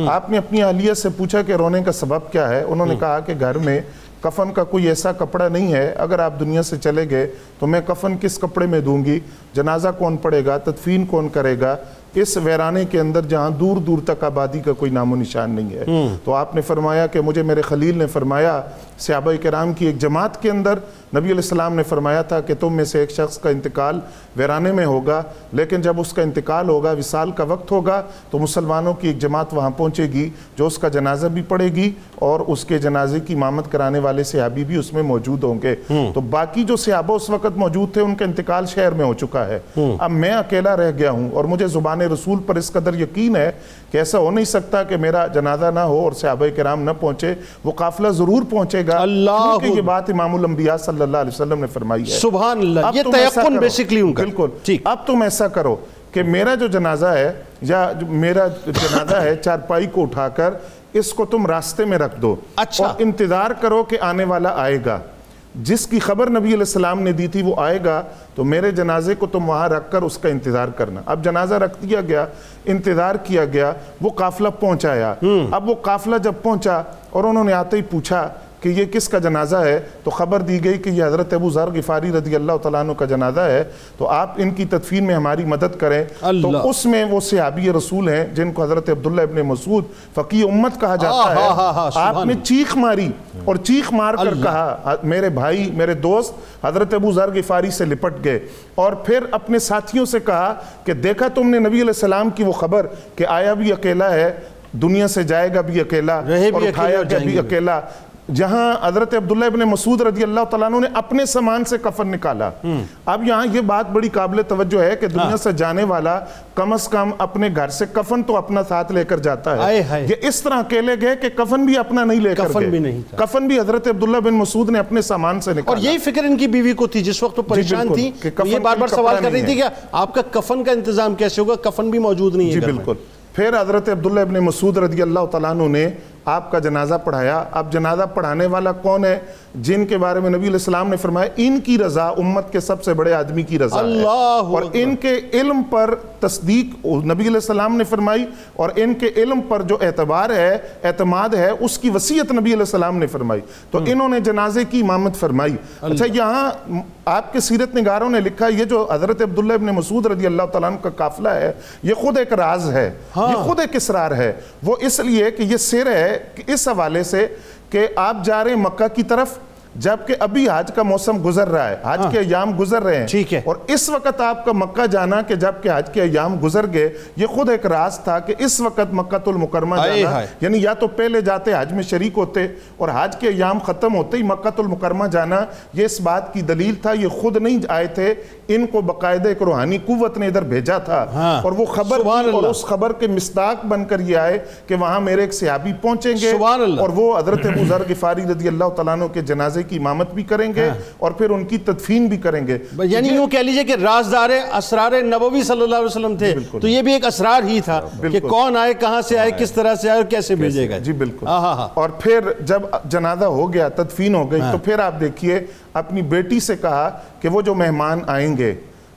آپ نے اپنی اہلیہ سے پوچھا کہ رونے کا سبب کیا ہے؟ انہوں نے کہا کہ گھر میں کفن کا کوئی ایسا کپڑا نہیں ہے، اگر آپ دنیا سے چلے گئے تو میں کفن کس کپڑے میں دوں گی، جنازہ کون پڑے گا، تدفین کون کرے گا اس ویرانے کے اندر جہاں دور دور تک آبادی کا کوئی نام و نشان نہیں ہے۔ تو آپ نے فرمایا کہ مجھے میرے خلیل نے فرمایا، صحابہ کرام کی ایک جماعت کے اندر نبی علیہ السلام نے فرمایا تھا کہ تم میں سے ایک شخص کا انتقال ویرانے میں ہوگا، لیکن جب اس کا انتقال ہوگا، وصال کا وقت ہوگا، تو مسلمانوں کی ایک جماعت وہاں پہنچے گی جو اس کا جنازہ بھی پڑھے گی اور اس کے جنازے کی امامت کرانے والے صحابی بھی اس میں موجود ہوں گے۔ تو باقی جو صحابہ اس وقت موجود تھے ان کا انتقال شہر میں ہو چکا ہے، اب میں اکیلا رہ گیا ہوں اور مجھے زبان رسول پر اس قدر یقین ہے کہ ایسا ہو نہیں سکتا کہ میرا جنازہ نہ ہو اور صحابہ کرام نہ پہنچے، وہ قافلہ ضرور پہنچے گا، کیونکہ یہ بات امام الانبیاء صلی اللہ علیہ وسلم نے فرمائی ہے۔ سبحان اللہ، یہ تیقن بیسیکلی ان کا۔ بالکل، اب تم ایسا کرو کہ میرا جو جنازہ ہے یا میرا جنازہ ہے چارپائی کو اٹھا کر اس کو تم راستے میں رکھ دو اور انتظار کرو کہ آنے والا آئے گا، جس کی خبر نبی علیہ السلام نے دی تھی وہ آئے گا، تو میرے جنازے کو تم وہاں رکھ کر اس کا انتظار کرنا۔ اب جنازہ رکھ دیا گیا، انتظار کیا گیا، وہ قافلہ پہنچایا۔ اب وہ قافلہ جب پہنچا اور انہوں نے آتے ہی پوچھا کہ یہ کس کا جنازہ ہے، تو خبر دی گئی کہ یہ حضرت ابو ذر غفاری رضی اللہ تعالیٰ عنہ کا جنازہ ہے، تو آپ ان کی تدفین میں ہماری مدد کریں۔ تو اس میں وہ صحابی رسول ہیں جن کو حضرت عبداللہ ابن مسعود فقیہ امت کہا جاتا ہے، آپ نے چیخ ماری اور چیخ مار کر کہا، میرے بھائی، میرے دوست حضرت ابو ذر غفاری سے لپٹ گئے اور پھر اپنے ساتھیوں سے کہا کہ دیکھا تم نے نبی علیہ السلام کی وہ خبر کہ آیا بھی اکیلا ہے، دنیا سے جائے گا بھی اکیلا اور اٹھایا گیا بھی اکیلا، جہاں حضرت عبداللہ ابن مسعود رضی اللہ تعالیٰ عنہ نے اپنے سامان سے کفن نکالا۔ اب یہاں یہ بات بڑی قابل توجہ ہے کہ دنیا سے جانے والا کم از کم اپنے گھر سے کفن تو اپنا ساتھ لے کر جاتا ہے، یہ اس طرح اکیلے گئے کہ کفن بھی اپنا نہیں لے کر گئے، کفن بھی حضرت عبداللہ بن مسعود نے اپنے سامان سے نکالا۔ اور یہی فکر ان کی بیوی کو تھی جس وقت وہ پریشان تھی، یہ بار بار سوال کر رہی تھی کہ آپ کا کفن کا انتظام کیسے ہوگا، کفن بھی موجود نہیں ہے۔ جی بالکل۔ پھر حضرت عبداللہ ابن مسعود رضی اللہ تعالیٰ عنہ نے آپ کا جنازہ پڑھایا۔ اب جنازہ پڑھانے والا کون ہے؟ جن کے بارے میں نبی علیہ السلام نے فرمایا ان کی رضا امت کے سب سے بڑے آدمی کی رضا ہے، اور ان کے علم پر تصدیق نبی علیہ السلام نے فرمائی، اور ان کے علم پر جو اعتبار ہے، اعتماد ہے، اس کی وصیت نبی علیہ السلام نے فرمائی، تو انہوں نے جنازے کی امامت فرمائی۔ اچھا، یہاں آپ کے سیرت نگاروں نے لکھا یہ جو حضرت عبداللہ ابن مسعود رضی اللہ تعالیٰ عنہ کا قافلہ ہے یہ خود ایک راز ہے، یہ خود ایک اسرار ہے، وہ اس لیے کہ یہ سر ہے اس حوالے سے کہ آپ جا رہے ہیں مکہ کی طرف، جبکہ ابھی حج کا موسم گزر رہا ہے، حج کے ایام گزر رہے ہیں، اور اس وقت آپ کا مکہ جانا کہ جبکہ حج کے ایام گزر گئے، یہ خود ایک راز تھا کہ اس وقت مکہ المکرمہ جانا، یعنی یا تو پہلے جاتے حج میں شریک ہوتے اور حج کے ایام ختم ہوتے ہی مکہ المکرمہ جانا، یہ اس بات کی دلیل تھا، یہ خود نہیں آئے تھے، ان کو باقاعدہ ایک روحانی قوت نے ادھر بھیجا تھا، اور وہ خبر اور اس خبر کے مصداق بن کر یہ آئے کہ وہاں میرے ایک صحابی پہنچیں گے اور وہ حضرت ابو ذر غفاری رضی اللہ تعالیٰ عنہ کے جنازے کی امامت بھی کریں گے اور پھر ان کی تدفین بھی کریں گے۔ یعنی یوں کہہ لیجئے کہ رازدار اسرار نبوی صلی اللہ علیہ وسلم تھے، تو یہ بھی ایک اسرار ہی تھا کہ کون آئے، کہاں سے آئے، کس طرح سے آئے اور کیسے بھیجے گا۔ جی بالکل۔ اور پھر جب جنازہ ہو گیا، تدفین ہو گئی، تو پھر آپ دیکھیے اپنی بیٹی سے کہا کہ وہ جو مہمان آئیں گے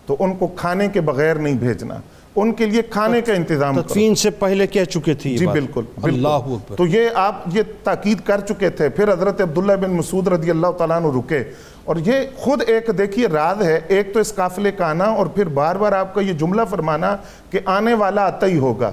تو ان کو کھانے کے بغیر نہیں بھیجنا، ان کے لیے کھانے کا انتظام کرو۔ تدفین سے پہلے کہہ چکے تھے۔ جی بالکل، اللہ اکبر۔ تو یہ آپ یہ تاکید کر چکے تھے۔ پھر حضرت عبداللہ بن مسعود رضی اللہ تعالیٰ عنہ رکے، اور یہ خود ایک دیکھیے راز ہے، ایک تو اس قافلے کا آنا اور پھر بار بار آپ کا یہ جملہ فرمانا کہ آنے والا آتا ہی ہوگا،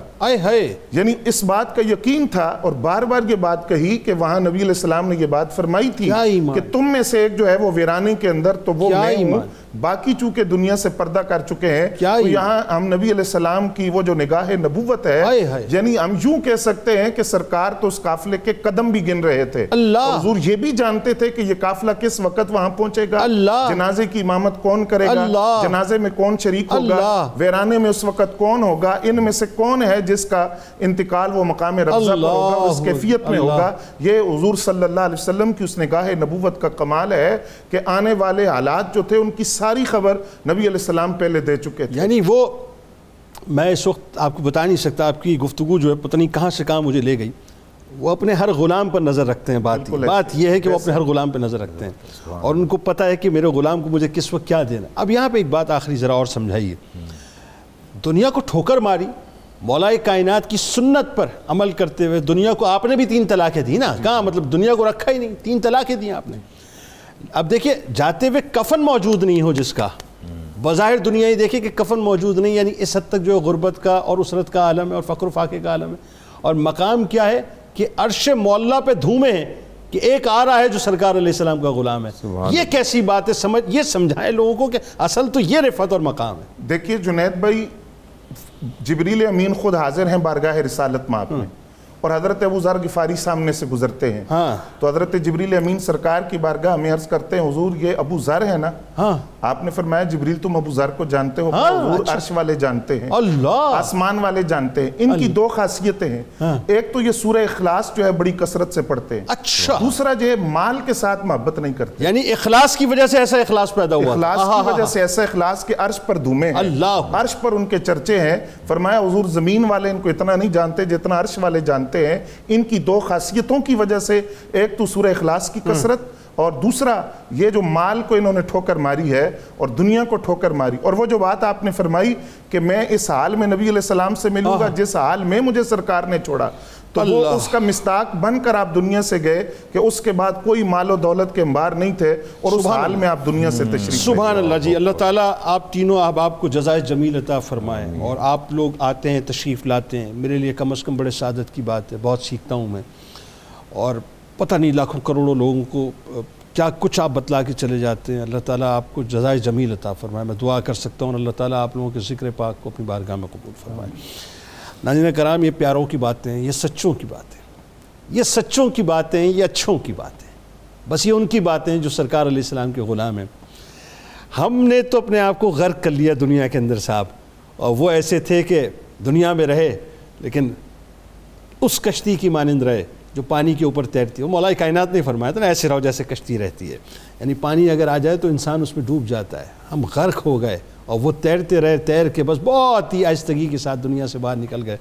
یعنی اس بات کا یقین تھا، اور بار بار یہ بات کہی کہ وہاں نبی علیہ السلام نے یہ بات فرمائی تھی کہ تم میں سے ایک جو ہے وہ ویرانے کے اندر، تو وہ میں ہوں، باقی چونکہ دنیا سے پردہ کر چکے ہیں، تو یہاں ہم نبی علیہ السلام کی وہ جو نگاہ نبوت ہے، یعنی ہم یوں کہہ سکتے ہیں کہ سرکار تو اس قافلے کے قدم بھی گن رہے تھے، حضور یہ بھی جانتے تھے کہ یہ قافلہ کس وقت وہاں پہنچے گا، جنازے کی امامت کون کرے گا، جنازے میں کون شریک ہوگا، ویرانے میں اس وقت کون ہوگا، ان میں سے کون ہے جس کا انتقال وہ مقام ربضہ پر ہوگا، اس کیفیت میں ہوگا۔ یہ حضور صلی اللہ علیہ وسلم کی اس نگاہ نبوت کا کمال ہے کہ آنے والے حالات جو تھے ان کی ساری خبر نبی علیہ السلام پہلے دے چکے تھے۔ یعنی وہ میں اس وقت آپ کو بتا نہیں سکتا، آپ کی گفتگو جو ہے پتہ نہیں کہاں سے کہاں مجھے لے گئی۔ وہ اپنے ہر غلام پر نظر رکھتے ہیں، بات یہ ہے کہ وہ اپنے ہر غلام پر نظر رکھتے ہیں اور ان کو پتہ ہے کہ میرے غلام کو مجھے کس وقت کیا دینا۔ اب یہاں پہ ایک بات آخری ذرا اور سمجھائیے، دنیا کو ٹھوکر ماری، مولا کائنات کی سنت پر عمل کرتے ہوئے دنیا کو آپ نے بھی 3 طلاقیں دی نا, کہاں مطلب دنیا کو رکھا ہی نہیں, 3 طلاقیں دی آپ نے. اب دیکھیں جاتے ہوئے کفن موجود نہیں ہو جس کا, بظاہر دنیا ہی دیکھے کہ کفن موجود نہیں, یعنی اس حد تک جو غربت کا اور اسرت کا عالم ہے اور فقر و فاقے کا عالم ہے, اور مقام کیا ہے کہ عرش مولا پہ دھومے ہیں کہ ایک آ رہا ہے جو سرکار علیہ السلام کا غلام ہے. یہ کیسی بات ہے, یہ سمجھائے لوگوں کو کہ اصل تو یہ رفعت اور مقام ہے. دیکھیے جنید بھائی, جبریل امین خود حاضر ہیں بارگاہ رسالت مآب میں, اور حضرت ابو ذر غفاری سامنے سے گزرتے ہیں. تو حضرت جبریل امین سرکار کی بارگاہ میں عرض کرتے ہیں حضور یہ ابو ذر ہے نا؟ آپ نے فرمایا جبریل تم ابو ذر کو جانتے ہو؟ حضور عرش والے جانتے ہیں, آسمان والے جانتے ہیں. ان کی 2 خاصیتیں ہیں, ایک تو یہ سورہ اخلاص جو ہے بڑی کثرت سے پڑھتے ہیں, دوسرا جو ہے مال کے ساتھ محبت نہیں کرتے. یعنی اخلاص کی وجہ سے ایسا اخلاص پیدا ہوا, اخلاص کی وجہ سے ایسا اخلاص کہ عرش پر دھومے ہیں, عرش پر ان کے چرچے ہیں. فرمایا حضور زمین والے ان کو اتنا نہیں جانتے جتنا عرش والے جانتے ہیں. ان کی 2 خاصیتوں کی وجہ سے, ایک تو سورہ اخلاص کی کثرت, اور دوسرا یہ جو مال کو انہوں نے ٹھوکر ماری ہے اور دنیا کو ٹھوکر ماری. اور وہ جو بات آپ نے فرمائی کہ میں اس حال میں نبی علیہ السلام سے ملوں گا جس حال میں مجھے سرکار نے چھوڑا, تو وہ اس کا مصداق بن کر آپ دنیا سے گئے کہ اس کے بعد کوئی مال و دولت کے انبار نہیں تھے, اور اس حال میں آپ دنیا سے تشریف. سبحان اللہ جی. اللہ تعالیٰ آپ تینوں احباب کو جزائے جمیل عطا فرمائے. اور آپ لوگ آتے ہیں, تشریف لاتے ہیں, میرے لیے کم از کم بڑے سعادت کی بات ہے, بہت سیکھتا ہوں میں. اور پتہ نہیں لاکھوں کروڑوں لوگوں کو کیا کچھ آپ بتلا کے چلے جاتے ہیں. اللہ تعالیٰ آپ کو جزائے جمیل عطا فرمائے. میں دعا کر سکتا ہوں اللہ تعالیٰ آپ لوگوں کے ذکر پاک کو اپنی بارگاہ میں قبول فرمائے. ناظرین کرام, یہ پیاروں کی باتیں ہیں, یہ سچوں کی باتیں, یہ سچوں کی باتیں, یہ اچھوں کی باتیں, بس یہ ان کی باتیں جو سرکار علیہ السلام کے غلام ہیں. ہم نے تو اپنے آپ کو غرق کر لیا دنیا کے اندر صاحب, اور وہ ایسے تھے کہ دنیا میں رہے لیکن اس کشتی کی مانند رہے جو پانی کے اوپر تیرتی ہے. وہ مولا کائنات نے فرمایا تھا نا, ایسے رہو جیسے کشتی رہتی ہے, یعنی پانی اگر آ جائے تو انسان اس میں ڈوب جاتا ہے. ہم غرق ہو گئے اور وہ تیرتے رہے, تیر کے بس بہت ہی آہستگی کے ساتھ دنیا سے باہر نکل گئے.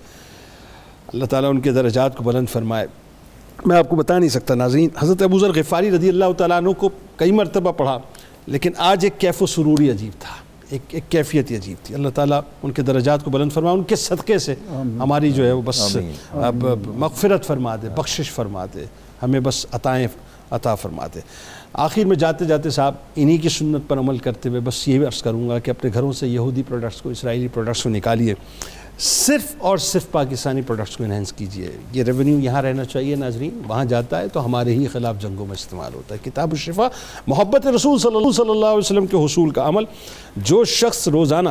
اللہ تعالیٰ ان کے درجات کو بلند فرمائے. میں آپ کو بتا نہیں سکتا ناظرین, حضرت ابو ذر غفاری رضی اللہ تعالیٰ عنہ کو کئی مرتبہ پڑھا, لیکن آج ایک کیف و سروری عجیب تھا, ایک کیفیت ہی عجیب تھی. اللہ تعالیٰ ان کے درجات کو بلند فرمائے, ان کے صدقے سے ہماری جو ہے وہ بس مغفرت فرما دے, بخشش فرما دے, ہمیں بس عطائیں عطا فرما دے. آخر میں جاتے جاتے صاحب انہی کی سنت پر عمل کرتے ہوئے بس یہ عرض کروں گا کہ اپنے گھروں سے یہودی پروڈکٹس کو, اسرائیلی پروڈکٹس کو نکالیے, صرف اور صرف پاکستانی پروڈکٹس کو انہینس کیجئے. یہ ریونیو یہاں رہنا چاہیے ناظرین, وہاں جاتا ہے تو ہمارے ہی خلاف جنگوں میں استعمال ہوتا ہے. کتاب الشفا, محبت رسول صلی اللہ علیہ وسلم کے حصول کا عمل. جو شخص روزانہ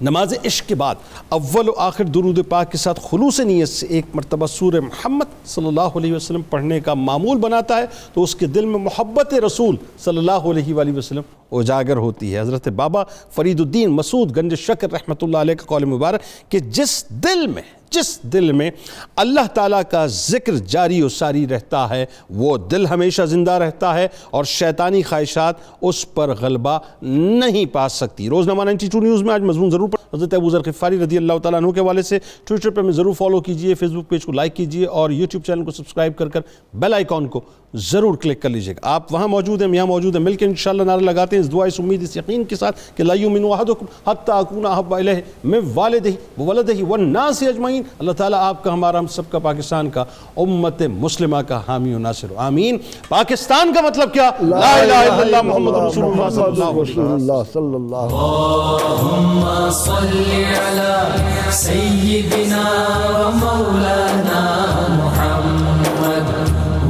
نماز عشق کے بعد اول و آخر درود پاک کے ساتھ خلوص نیت سے ایک مرتبہ سورہ محمد صلی اللہ علیہ وسلم پڑھنے کا معمول بناتا ہے تو اس کے دل میں محبت رسول صلی اللہ علیہ وآلہ وسلم اجاگر ہوتی ہے. حضرت بابا فرید الدین مسعود گنج شکر رحمۃ اللہ علیہ کا قول مبارک کہ جس دل میں اللہ تعالیٰ کا ذکر جاری و ساری رہتا ہے وہ دل ہمیشہ زندہ رہتا ہے اور شیطانی خواہشات اس پر غلبہ نہیں پا سکتی. روزنامہ 92 نیوز میں آج مضمون ضرور پڑھ. حضرت ابو ذر غفاری رضی اللہ تعالیٰ عنہ کے حوالے سے ٹویٹر پہ ہمیں ضرور فالو کیجئے, فیس بک پیج کو لائک کیجئے اور یوٹیوب چینل کو سبسکرائب کر بیل آئیکن کو ضرور کلک کر لیجئے گا. آپ وہاں موجود ہیں, یہاں موجود ہیں, مل کے انشاءاللہ نعرہ لگاتے ہیں اس دعا, اس امید, اس یقین کے ساتھ کہ لا یؤمن احدکم حتی اکون احب الیہ من والدہ وولدہ والناس اجمعین. اللہ تعالیٰ آپ کا, ہمارا, ہم سب کا, پاکستان کا, امت مسلمہ کا حامی و ناصر ہو. آمین. پاکستان کا مطلب کیا؟ لا الہ الا اللہ محمد رسول اللہ صلی اللہ علیہ وسلم. اللہم صلی علی سیدنا و مولانا محمد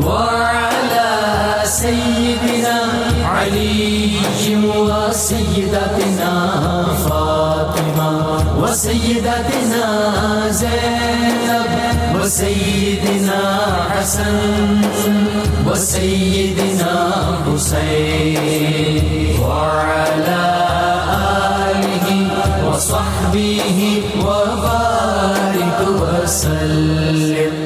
وعلی سیدنا علی و سیدتنا فاطمہ و سیدتنا زینب و سیدنا حسن و سیدنا حسین وعلی آلہ و صحبہ و بارک وسلم.